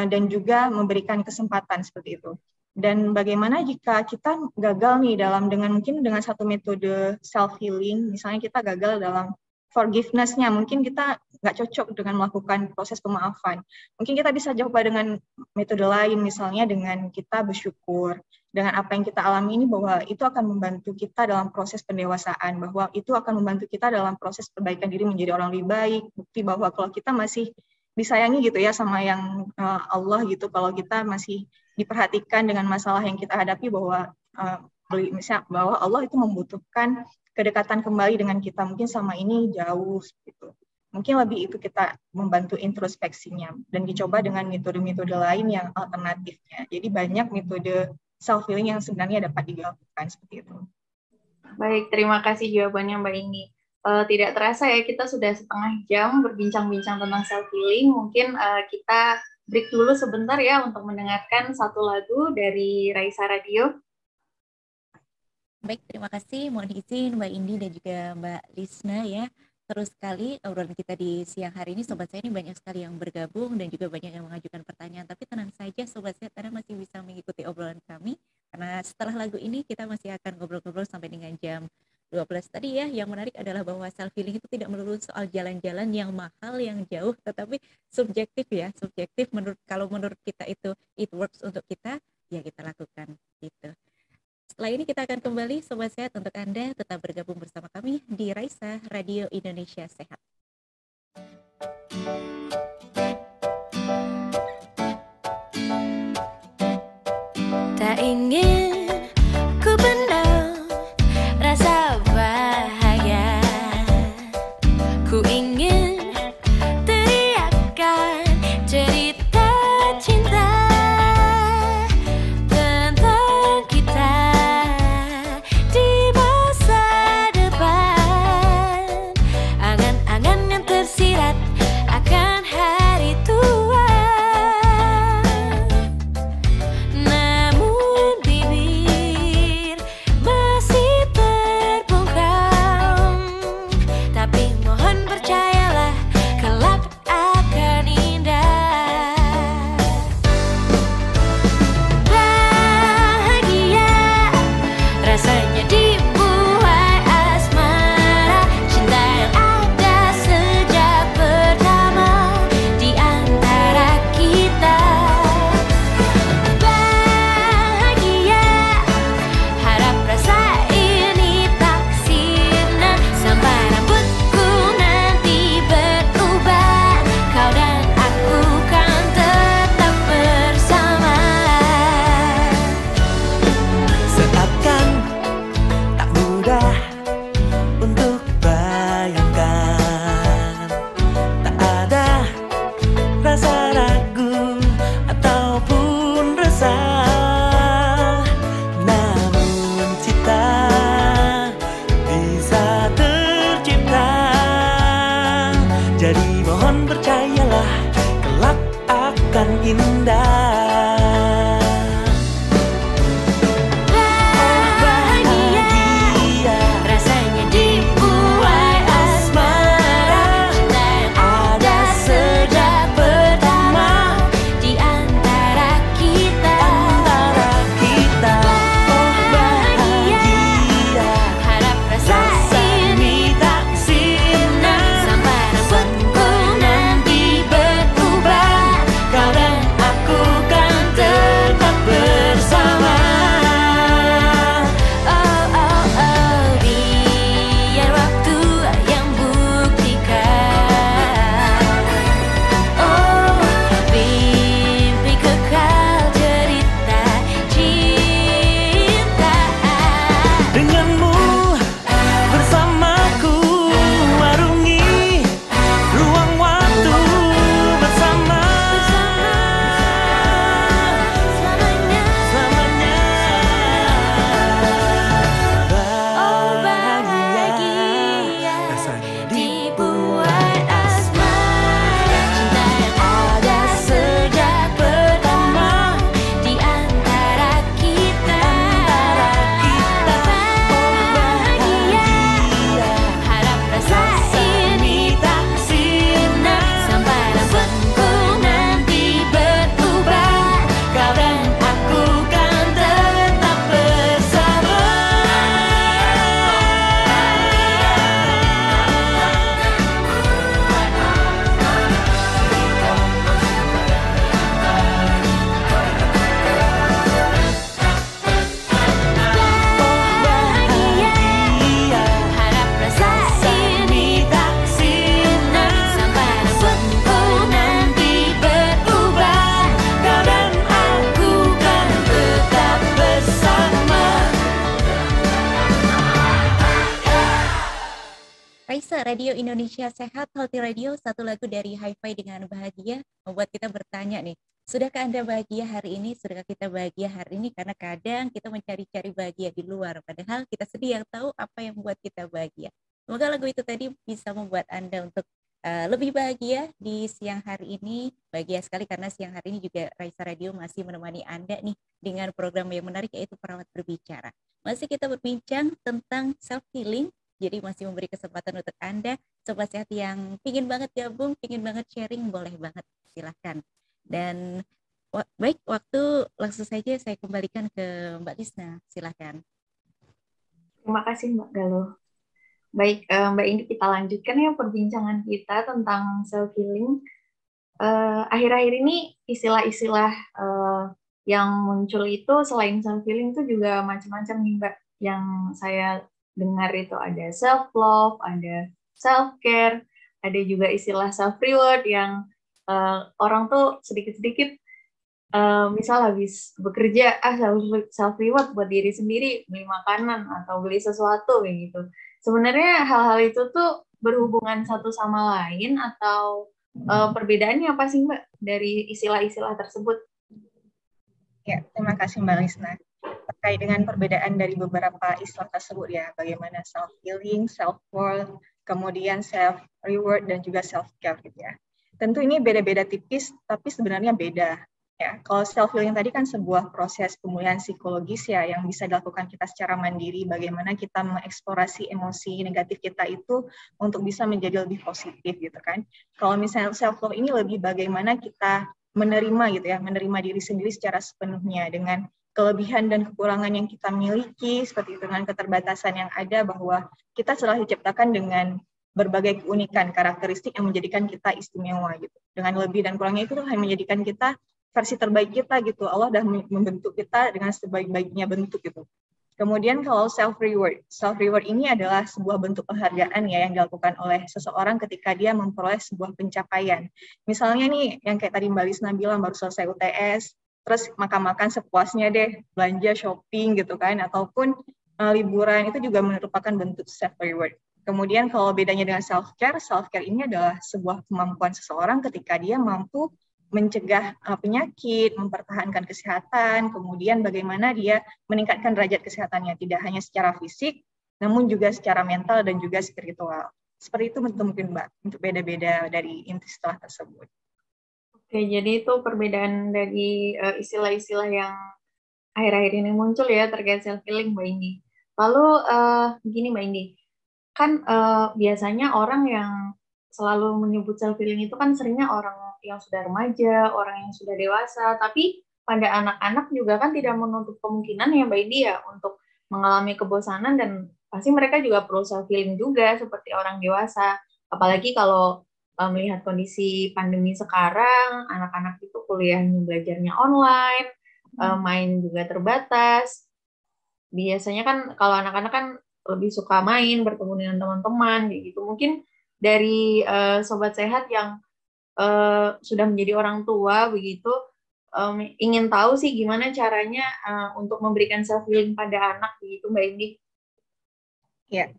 dan juga memberikan kesempatan seperti itu. Dan bagaimana jika kita gagal nih mungkin dengan satu metode self healing, misalnya kita gagal dalam forgiveness-nya, mungkin kita nggak cocok dengan melakukan proses pemaafan. Mungkin kita bisa coba dengan metode lain, misalnya dengan kita bersyukur dengan apa yang kita alami ini, bahwa itu akan membantu kita dalam proses pendewasaan, bahwa itu akan membantu kita dalam proses perbaikan diri menjadi orang lebih baik. Bukti bahwa kalau kita masih disayangi gitu ya sama yang Allah gitu, kalau kita masih diperhatikan dengan masalah yang kita hadapi, bahwa misalnya bahwa Allah itu membutuhkan kedekatan kembali dengan kita, mungkin sama ini jauh gitu. Mungkin lebih itu kita membantu introspeksinya dan dicoba dengan metode-metode lain yang alternatifnya. Jadi banyak metode self healing yang sebenarnya dapat dilakukan seperti itu. Baik, terima kasih jawabannya Mbak Indi. Tidak terasa ya kita sudah setengah jam berbincang-bincang tentang self healing. Mungkin kita break dulu sebentar ya untuk mendengarkan satu lagu dari Raisa Radio. Baik, terima kasih. Mohon izin Mbak Indi dan juga Mbak Lisna ya. Terus sekali obrolan kita di siang hari ini, sobat saya ini banyak sekali yang bergabung dan juga banyak yang mengajukan pertanyaan. Tapi tenang saja sobat saya, Anda masih bisa mengikuti obrolan kami. Karena setelah lagu ini kita masih akan ngobrol-ngobrol sampai dengan jam 12 tadi ya. Yang menarik adalah bahwa self healing itu tidak melulu soal jalan-jalan yang mahal, yang jauh, tetapi subjektif ya. Subjektif kalau menurut kita itu it works untuk kita, ya kita lakukan gitu. Setelah ini kita akan kembali Sobat Sehat, untuk Anda tetap bergabung bersama kami di Raisa Radio Indonesia Sehat. Tak ingin ku pendam rasa bahagia, ku ingin teriakkan cerita cinta tentang kita di masa depan. Angan-angan yang tersirat akan hari tua, namun bibir masih terbungkam. Tapi mohon percayalah, kelak akan indah. Bahagia rasanya dibuai asmara, cinta yang ada sejak pertama di antara kita. Bahagia, harap rasa ini tak sirna sampai rambutku nanti berubah. Kau dan aku kan tetap bersama. Seakan tak mudah untuk bayangkan, tak ada rasa ragu ataupun resah, namun cita bisa tercipta. Jadi mohon percayalah, kelak akan indah. Bahagia rasanya dibuai asmara, cinta yang ada sejak pertama di antara kita. Bahagia, harap rasa ini tak sirna sampai rambutku nanti berubah. Kau dan aku Radio Indonesia Sehat, Healthy Radio, satu lagu dari Hi-Fi dengan Bahagia, membuat kita bertanya nih, sudahkah Anda bahagia hari ini? Sudahkah kita bahagia hari ini? Karena kadang kita mencari-cari bahagia di luar, padahal kita sendiri yang tahu apa yang membuat kita bahagia. Semoga lagu itu tadi bisa membuat Anda untuk lebih bahagia di siang hari ini. Bahagia sekali karena siang hari ini juga Raisa Radio masih menemani Anda nih dengan program yang menarik, yaitu Perawat Berbicara. Masih kita berbincang tentang self-healing, jadi masih memberi kesempatan untuk Anda, Sobat Sehat yang pingin banget gabung, pingin banget sharing, boleh banget, silahkan. Dan baik, waktu langsung saja saya kembalikan ke Mbak Lisna, silahkan. Terima kasih Mbak Galuh. Baik, Mbak Indi, kita lanjutkan ya perbincangan kita tentang self-healing. Akhir-akhir ini istilah-istilah yang muncul itu selain self-healing itu juga macam-macam nih Mbak. Yang saya dengar itu ada self-love, ada self-care, ada juga istilah self-reward yang orang tuh sedikit-sedikit misal habis bekerja, self-reward buat diri sendiri, beli makanan atau beli sesuatu kayak gitu. Sebenarnya hal-hal itu tuh berhubungan satu sama lain atau perbedaannya apa sih Mbak dari istilah-istilah tersebut? Ya, terima kasih Mbak Lisna. Terkait dengan perbedaan dari beberapa istilah tersebut ya, bagaimana self-healing, self-worth, kemudian self-reward, dan juga self-care gitu ya. Tentu ini beda-beda tipis, tapi sebenarnya beda. Ya, kalau self-healing tadi kan sebuah proses pemulihan psikologis ya yang bisa dilakukan kita secara mandiri, bagaimana kita mengeksplorasi emosi negatif kita itu untuk bisa menjadi lebih positif gitu kan. Kalau misalnya self-love ini lebih bagaimana kita menerima gitu ya, menerima diri sendiri secara sepenuhnya dengan kelebihan dan kekurangan yang kita miliki, seperti itu, dengan keterbatasan yang ada, bahwa kita telah diciptakan dengan berbagai keunikan, karakteristik yang menjadikan kita istimewa gitu. Dengan lebih dan kurangnya itu hanya menjadikan kita versi terbaik kita gitu. Allah sudah membentuk kita dengan sebaik-baiknya bentuk gitu. Kemudian kalau self-reward ini adalah sebuah bentuk penghargaan ya yang dilakukan oleh seseorang ketika dia memperoleh sebuah pencapaian. Misalnya nih, yang kayak tadi Mbak Lisna bilang, baru selesai UTS, terus makan-makan sepuasnya deh, belanja, shopping gitu kan, ataupun liburan, itu juga merupakan bentuk self-reward. Kemudian kalau bedanya dengan self-care ini adalah sebuah kemampuan seseorang ketika dia mampu mencegah penyakit, mempertahankan kesehatan, kemudian bagaimana dia meningkatkan derajat kesehatannya, tidak hanya secara fisik, namun juga secara mental dan juga spiritual. Seperti itu mungkin Mbak, untuk beda-beda dari inti istilah tersebut. Oke, jadi itu perbedaan dari istilah-istilah yang akhir-akhir ini muncul ya terkait self-healing Mbak Indi. Lalu begini Mbak Indi, kan biasanya orang yang selalu menyebut self-healing itu kan seringnya orang yang sudah remaja, orang yang sudah dewasa, tapi pada anak-anak juga kan tidak menutup kemungkinan ya Mbak Indi ya untuk mengalami kebosanan, dan pasti mereka juga perlu self-healing juga seperti orang dewasa. Apalagi kalau melihat kondisi pandemi sekarang, anak-anak itu kuliahnya belajarnya online, main juga terbatas. Biasanya kan kalau anak-anak kan lebih suka main, bertemu dengan teman-teman, kayak gitu. Mungkin dari Sobat Sehat yang sudah menjadi orang tua begitu, ingin tahu sih gimana caranya untuk memberikan self-healing pada anak begitu Mbak Indi. Ya,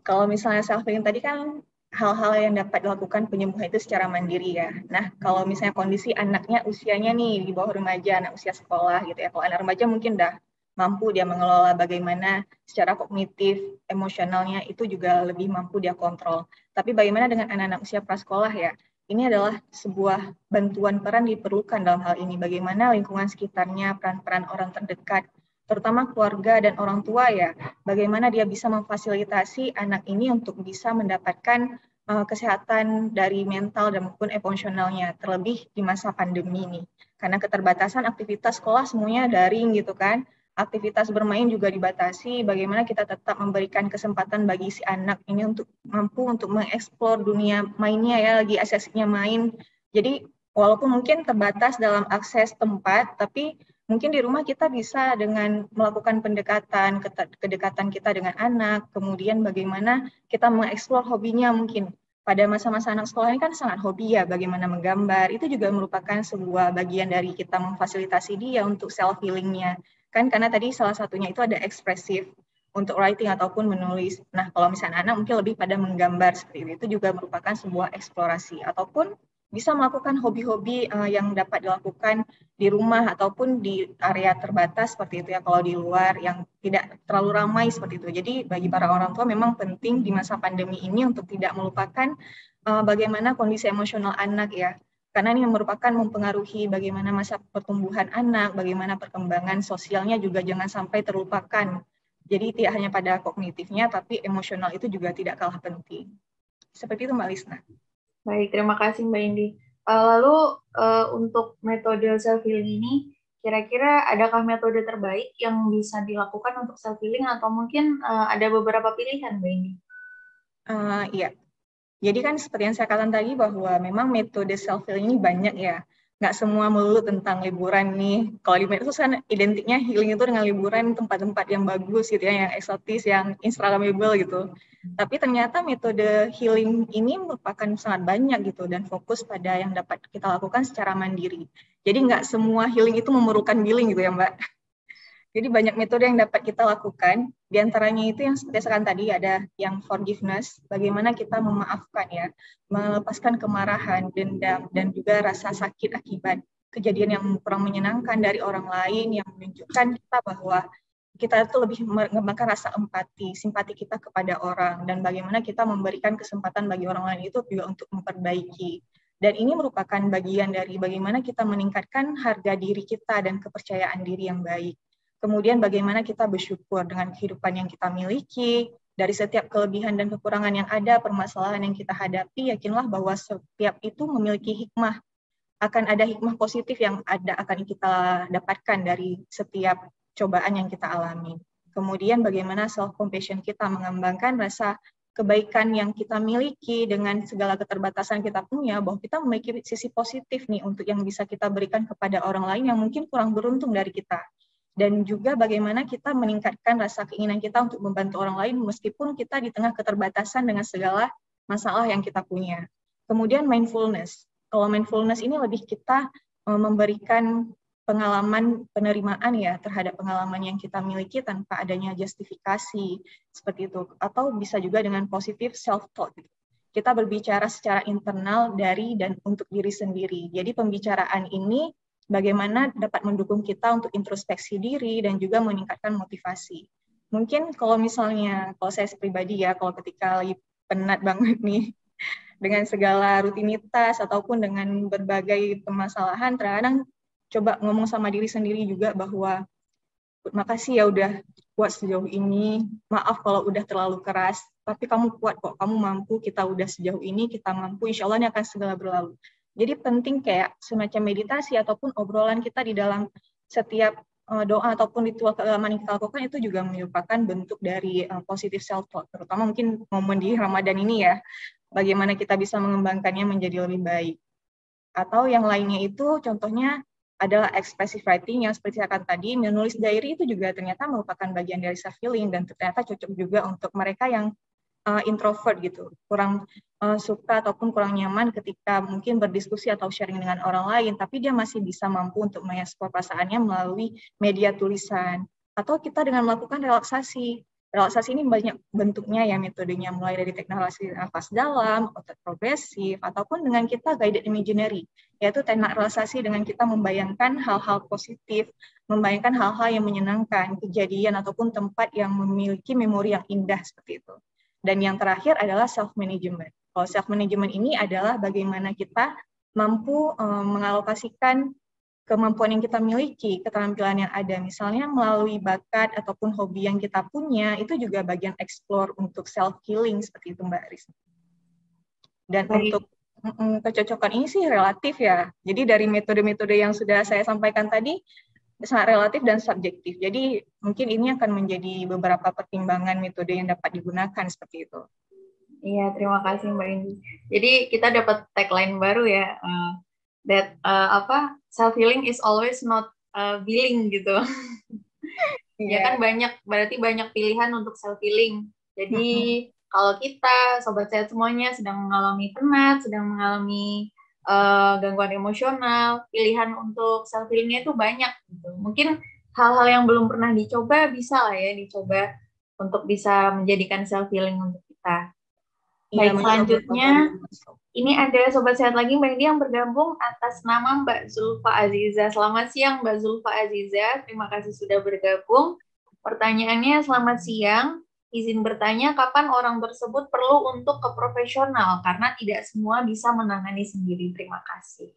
kalau misalnya self-healing tadi kan hal-hal yang dapat dilakukan penyembuhan itu secara mandiri ya. Nah, kalau misalnya kondisi anaknya usianya nih di bawah remaja, anak usia sekolah gitu ya. Kalau anak remaja mungkin dah mampu dia mengelola bagaimana secara kognitif, emosionalnya itu juga lebih mampu dia kontrol. Tapi bagaimana dengan anak-anak usia prasekolah ya? Ini adalah sebuah bantuan peran diperlukan dalam hal ini. Bagaimana lingkungan sekitarnya, peran-peran orang terdekat, terutama keluarga dan orang tua ya. Bagaimana dia bisa memfasilitasi anak ini untuk bisa mendapatkan kesehatan dari mental dan maupun emosionalnya, terlebih di masa pandemi ini. Karena keterbatasan aktivitas sekolah semuanya daring gitu kan. Aktivitas bermain juga dibatasi, bagaimana kita tetap memberikan kesempatan bagi si anak ini untuk mampu untuk mengeksplor dunia mainnya ya, lagi aksesnya main. Jadi walaupun mungkin terbatas dalam akses tempat, tapi mungkin di rumah kita bisa dengan melakukan pendekatan, kedekatan kita dengan anak, kemudian bagaimana kita mengeksplor hobinya mungkin. Pada masa-masa anak sekolah ini kan sangat hobi ya, bagaimana menggambar, itu juga merupakan sebuah bagian dari kita memfasilitasi dia untuk self-healingnya. Kan karena tadi salah satunya itu ada ekspresif untuk writing ataupun menulis. Nah, kalau misalnya anak mungkin lebih pada menggambar seperti itu juga merupakan sebuah eksplorasi, ataupun bisa melakukan hobi-hobi yang dapat dilakukan di rumah ataupun di area terbatas seperti itu ya, kalau di luar yang tidak terlalu ramai seperti itu. Jadi bagi para orang tua memang penting di masa pandemi ini untuk tidak melupakan bagaimana kondisi emosional anak ya, karena ini merupakan mempengaruhi bagaimana masa pertumbuhan anak, bagaimana perkembangan sosialnya juga jangan sampai terlupakan. Jadi tidak hanya pada kognitifnya, tapi emosional itu juga tidak kalah penting. Seperti itu Mbak Lisna. Baik, terima kasih Mbak Indi. Lalu untuk metode self-healing ini, kira-kira adakah metode terbaik yang bisa dilakukan untuk self-healing atau mungkin ada beberapa pilihan Mbak Indi? Iya, jadi kan seperti yang saya katakan tadi bahwa memang metode self-healing ini banyak ya. Nggak semua melulu tentang liburan nih. Kalau di medsos kan identiknya healing itu dengan liburan tempat-tempat yang bagus gitu ya, yang eksotis, yang instagramable gitu. Tapi ternyata metode healing ini merupakan sangat banyak gitu dan fokus pada yang dapat kita lakukan secara mandiri. Jadi nggak semua healing itu memerlukan billing gitu ya Mbak. Jadi banyak metode yang dapat kita lakukan, di antaranya itu yang seperti saya tadi ada yang forgiveness, bagaimana kita memaafkan ya, melepaskan kemarahan, dendam, dan juga rasa sakit akibat kejadian yang kurang menyenangkan dari orang lain yang menunjukkan kita bahwa kita itu lebih mengembangkan rasa empati, simpati kita kepada orang, dan bagaimana kita memberikan kesempatan bagi orang lain itu juga untuk memperbaiki. Dan ini merupakan bagian dari bagaimana kita meningkatkan harga diri kita dan kepercayaan diri yang baik. Kemudian bagaimana kita bersyukur dengan kehidupan yang kita miliki, dari setiap kelebihan dan kekurangan yang ada, permasalahan yang kita hadapi, yakinlah bahwa setiap itu memiliki hikmah. Akan ada hikmah positif yang akan kita dapatkan dari setiap cobaan yang kita alami. Kemudian bagaimana self-compassion kita mengembangkan rasa kebaikan yang kita miliki dengan segala keterbatasan kita punya, bahwa kita memiliki sisi positif nih untuk yang bisa kita berikan kepada orang lain yang mungkin kurang beruntung dari kita. Dan juga bagaimana kita meningkatkan rasa keinginan kita untuk membantu orang lain meskipun kita di tengah keterbatasan dengan segala masalah yang kita punya. Kemudian mindfulness. Kalau mindfulness ini lebih kita memberikan pengalaman penerimaan ya terhadap pengalaman yang kita miliki tanpa adanya justifikasi seperti itu. Atau bisa juga dengan positive self-talk. Kita berbicara secara internal dari dan untuk diri sendiri. Jadi pembicaraan ini bagaimana dapat mendukung kita untuk introspeksi diri dan juga meningkatkan motivasi. Mungkin kalau misalnya, kalau saya pribadi ya, kalau ketika lagi penat banget nih, dengan segala rutinitas ataupun dengan berbagai permasalahan, terkadang coba ngomong sama diri sendiri juga bahwa makasih ya udah kuat sejauh ini, maaf kalau udah terlalu keras, tapi kamu kuat kok, kamu mampu, kita udah sejauh ini, kita mampu, insya Allah ini akan segera berlalu. Jadi penting kayak semacam meditasi ataupun obrolan kita di dalam setiap doa ataupun ritual keagamaan yang kita lakukan itu juga merupakan bentuk dari positive self-talk, terutama mungkin momen di Ramadan ini ya, bagaimana kita bisa mengembangkannya menjadi lebih baik. Atau yang lainnya itu contohnya adalah expressive writing yang seperti saya katakan tadi, menulis diary itu juga ternyata merupakan bagian dari self-healing dan ternyata cocok juga untuk mereka yang introvert gitu, kurang suka ataupun kurang nyaman ketika mungkin berdiskusi atau sharing dengan orang lain, tapi dia masih bisa mampu untuk mengeksplor perasaannya melalui media tulisan. Atau kita dengan melakukan relaksasi. Relaksasi ini banyak bentuknya ya metodenya, mulai dari teknik nafas dalam, otot progresif, ataupun dengan kita guided imaginary, yaitu teknik relaksasi dengan kita membayangkan hal-hal positif, membayangkan hal-hal yang menyenangkan, kejadian ataupun tempat yang memiliki memori yang indah seperti itu. Dan yang terakhir adalah self-management. Kalau self-management ini adalah bagaimana kita mampu mengalokasikan kemampuan yang kita miliki, keterampilan yang ada. Misalnya melalui bakat ataupun hobi yang kita punya, itu juga bagian explore untuk self-healing, seperti itu Mbak Aris. Dan untuk kecocokan ini sih relatif ya. Jadi dari metode-metode yang sudah saya sampaikan tadi, sangat relatif dan subjektif. Jadi mungkin ini akan menjadi beberapa pertimbangan metode yang dapat digunakan seperti itu. Iya, terima kasih Mbak Indi. Jadi kita dapat tagline baru ya, self-healing is always not billing gitu. Ya kan berarti banyak pilihan untuk self-healing. Jadi kalau kita, sobat sehat semuanya sedang mengalami penat, sedang mengalami gangguan emosional, pilihan untuk self-healingnya itu banyak gitu. Mungkin hal-hal yang belum pernah dicoba bisa lah ya dicoba untuk bisa menjadikan self healing untuk kita. Iya, Baik, selanjutnya ini ada Sobat Sehat lagi Mbak Indi yang bergabung atas nama Mbak Zulfa Aziza. Selamat siang Mbak Zulfa Aziza, terima kasih sudah bergabung. Pertanyaannya, selamat siang, izin bertanya kapan orang tersebut perlu untuk ke profesional karena tidak semua bisa menangani sendiri. Terima kasih.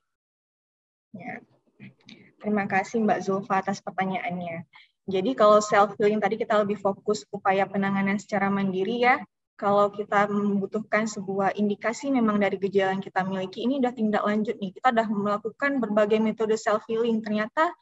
Ya. Terima kasih Mbak Zulfa atas pertanyaannya. Jadi kalau self healing tadi kita lebih fokus upaya penanganan secara mandiri ya. Kalau kita membutuhkan sebuah indikasi memang dari gejala yang kita miliki, ini udah tindak lanjut nih. Kita udah melakukan berbagai metode self healing, ternyata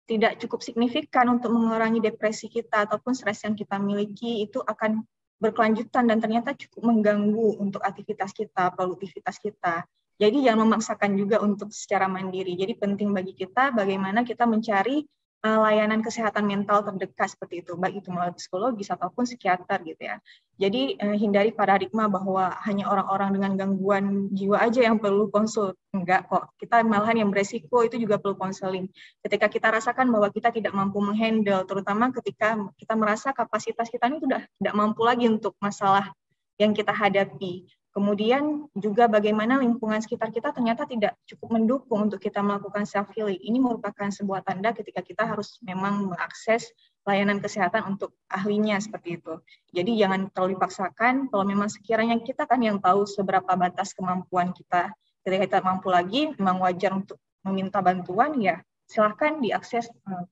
tidak cukup signifikan untuk mengurangi depresi kita ataupun stres yang kita miliki, itu akan berkelanjutan dan ternyata cukup mengganggu untuk aktivitas kita, produktivitas kita. Jadi jangan memaksakan juga untuk secara mandiri. Jadi penting bagi kita bagaimana kita mencari layanan kesehatan mental terdekat seperti itu, baik itu melalui psikologis ataupun psikiater gitu ya. Jadi hindari paradigma bahwa hanya orang-orang dengan gangguan jiwa aja yang perlu konsul. Enggak kok, kita malahan yang beresiko itu juga perlu konseling. Ketika kita rasakan bahwa kita tidak mampu menghandle, terutama ketika kita merasa kapasitas kita ini sudah tidak mampu lagi untuk masalah yang kita hadapi. Kemudian juga bagaimana lingkungan sekitar kita ternyata tidak cukup mendukung untuk kita melakukan self-healing. Ini merupakan sebuah tanda ketika kita harus memang mengakses layanan kesehatan untuk ahlinya seperti itu. Jadi jangan terlalu dipaksakan, kalau memang sekiranya kita kan yang tahu seberapa batas kemampuan kita. Ketika kita mampu lagi, memang wajar untuk meminta bantuan, ya silahkan diakses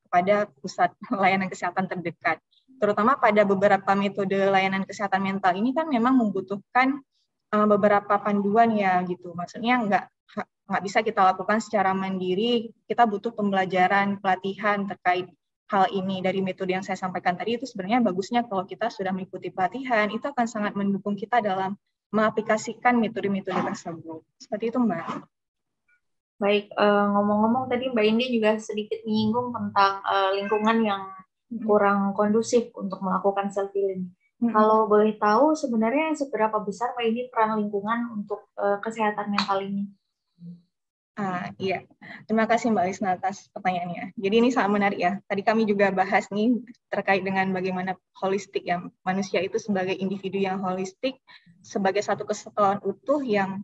kepada pusat layanan kesehatan terdekat. Terutama pada beberapa metode layanan kesehatan mental ini kan memang membutuhkan beberapa panduan ya gitu, maksudnya nggak bisa kita lakukan secara mandiri, kita butuh pembelajaran, pelatihan terkait hal ini. Dari metode yang saya sampaikan tadi itu sebenarnya bagusnya kalau kita sudah mengikuti pelatihan, itu akan sangat mendukung kita dalam mengaplikasikan metode-metode tersebut. Seperti itu Mbak. Baik, ngomong-ngomong tadi Mbak Indi juga sedikit menyinggung tentang lingkungan yang kurang kondusif untuk melakukan self-healing. Kalau boleh tahu sebenarnya seberapa besar Mbak ini peran lingkungan untuk kesehatan mental ini? Iya, terima kasih Mbak Lisna atas pertanyaannya. Jadi ini sangat menarik ya. Tadi kami juga bahas nih terkait dengan bagaimana holistik ya, manusia itu sebagai individu yang holistik, sebagai satu kesatuan utuh yang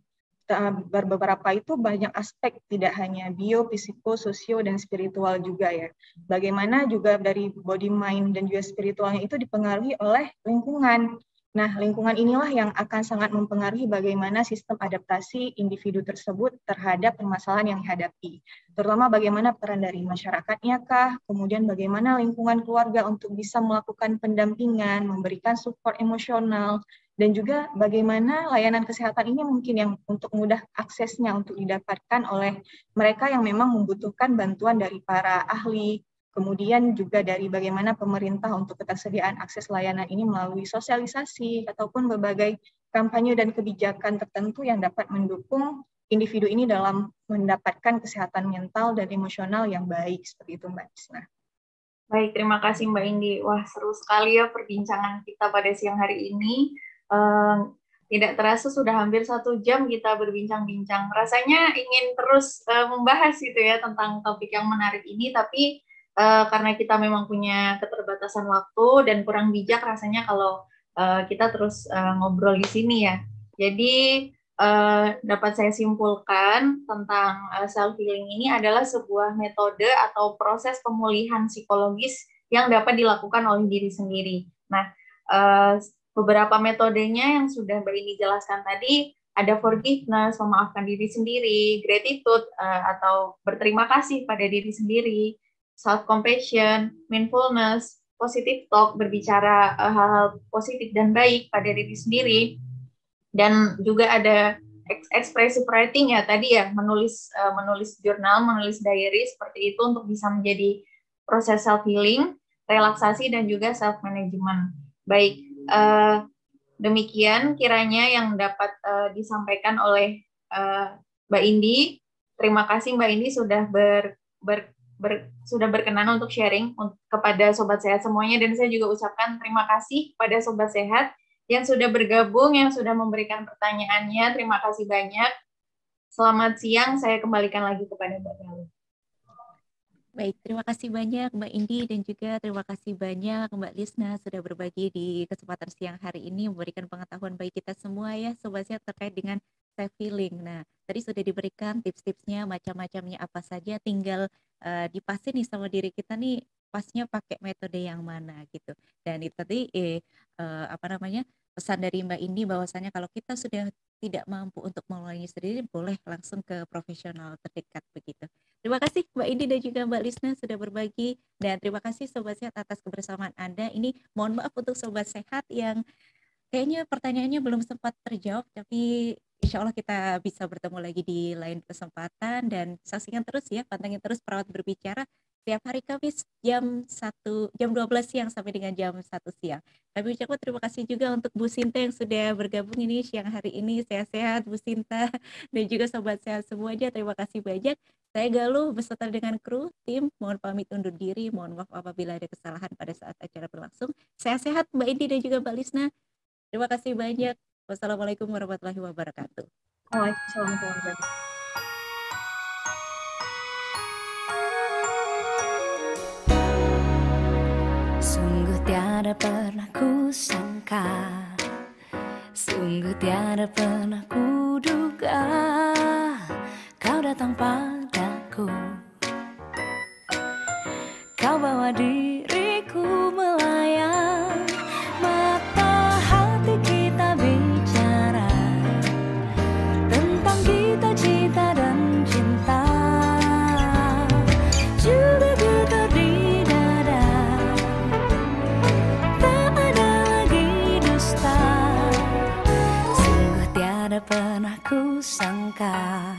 beberapa itu banyak aspek, tidak hanya bio, psiko, sosio, dan spiritual juga ya. Bagaimana juga dari body, mind, dan juga spiritualnya itu dipengaruhi oleh lingkungan. Nah, lingkungan inilah yang akan sangat mempengaruhi bagaimana sistem adaptasi individu tersebut terhadap permasalahan yang dihadapi. Terutama bagaimana peran dari masyarakatnya kah, kemudian bagaimana lingkungan keluarga untuk bisa melakukan pendampingan, memberikan support emosional, dan juga bagaimana layanan kesehatan ini mungkin yang untuk mudah aksesnya untuk didapatkan oleh mereka yang memang membutuhkan bantuan dari para ahli, kemudian juga dari bagaimana pemerintah untuk ketersediaan akses layanan ini melalui sosialisasi ataupun berbagai kampanye dan kebijakan tertentu yang dapat mendukung individu ini dalam mendapatkan kesehatan mental dan emosional yang baik, seperti itu Mbak Isna. Baik, terima kasih Mbak Indi. Wah, seru sekali ya perbincangan kita pada siang hari ini. Tidak terasa sudah hampir 1 jam kita berbincang-bincang. Rasanya ingin terus membahas gitu ya tentang topik yang menarik ini, tapi karena kita memang punya keterbatasan waktu dan kurang bijak rasanya kalau kita terus ngobrol di sini ya. Jadi dapat saya simpulkan tentang self-healing ini adalah sebuah metode atau proses pemulihan psikologis yang dapat dilakukan oleh diri sendiri. Nah, beberapa metodenya yang sudah Mbak Indi jelaskan tadi, ada forgiveness, memaafkan diri sendiri, gratitude, atau berterima kasih pada diri sendiri, self-compassion, mindfulness, positive talk, berbicara hal-hal positif dan baik pada diri sendiri, dan juga ada expressive writing ya tadi ya, menulis jurnal, menulis diary, seperti itu untuk bisa menjadi proses self-healing, relaksasi, dan juga self-management. Baik, demikian kiranya yang dapat disampaikan oleh Mbak Indi. Terima kasih Mbak Indi sudah sudah berkenan untuk sharing kepada Sobat Sehat semuanya, dan saya juga ucapkan terima kasih kepada Sobat Sehat yang sudah bergabung, yang sudah memberikan pertanyaannya. Terima kasih banyak. Selamat siang, saya kembalikan lagi kepada Mbak Galuh. Baik, terima kasih banyak Mbak Indi dan juga terima kasih banyak Mbak Lisna sudah berbagi di kesempatan siang hari ini memberikan pengetahuan bagi kita semua ya Sobat Sehat terkait dengan self healing. Nah, tadi sudah diberikan tips-tipsnya macam-macamnya apa saja, tinggal dipasin nih sama diri kita nih pasnya pakai metode yang mana gitu. Dan itu tadi apa namanya? Pesan dari Mbak Indi bahwasannya kalau kita sudah tidak mampu untuk mengelola sendiri boleh langsung ke profesional terdekat begitu. Terima kasih Mbak Indi dan juga Mbak Lisna sudah berbagi dan terima kasih Sobat Sehat atas kebersamaan Anda. Ini mohon maaf untuk Sobat Sehat yang kayaknya pertanyaannya belum sempat terjawab, tapi insya Allah kita bisa bertemu lagi di lain kesempatan dan saksikan terus ya, pantengin terus Perawat Berbicara setiap hari Kamis jam 12 siang sampai dengan jam 1 siang. Kami ucapkan terima kasih juga untuk Bu Sinta yang sudah bergabung ini siang hari ini. Sehat-sehat Bu Sinta dan juga Sobat Sehat semuanya. Terima kasih banyak. Saya Galuh beserta dengan kru, tim, mohon pamit undur diri. Mohon maaf apabila ada kesalahan pada saat acara berlangsung. Sehat-sehat Mbak Indi dan juga Mbak Lisna. Terima kasih banyak. Wassalamualaikum warahmatullahi wabarakatuh. Waalaikumsalam warahmatullahi wabarakatuh. Sungguh tiada pernah ku sangka, sungguh tiada pernah ku duga, kau datang padaku, kau bawa diriku melayang, mata hati kita bicara tentang kita, cinta dan cinta, juga getar di dada, tak ada lagi dusta. Sungguh tiada pernah ku sangka,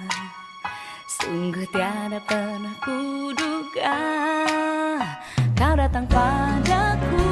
sungguh tiada pernah ku duga, kau datang padaku.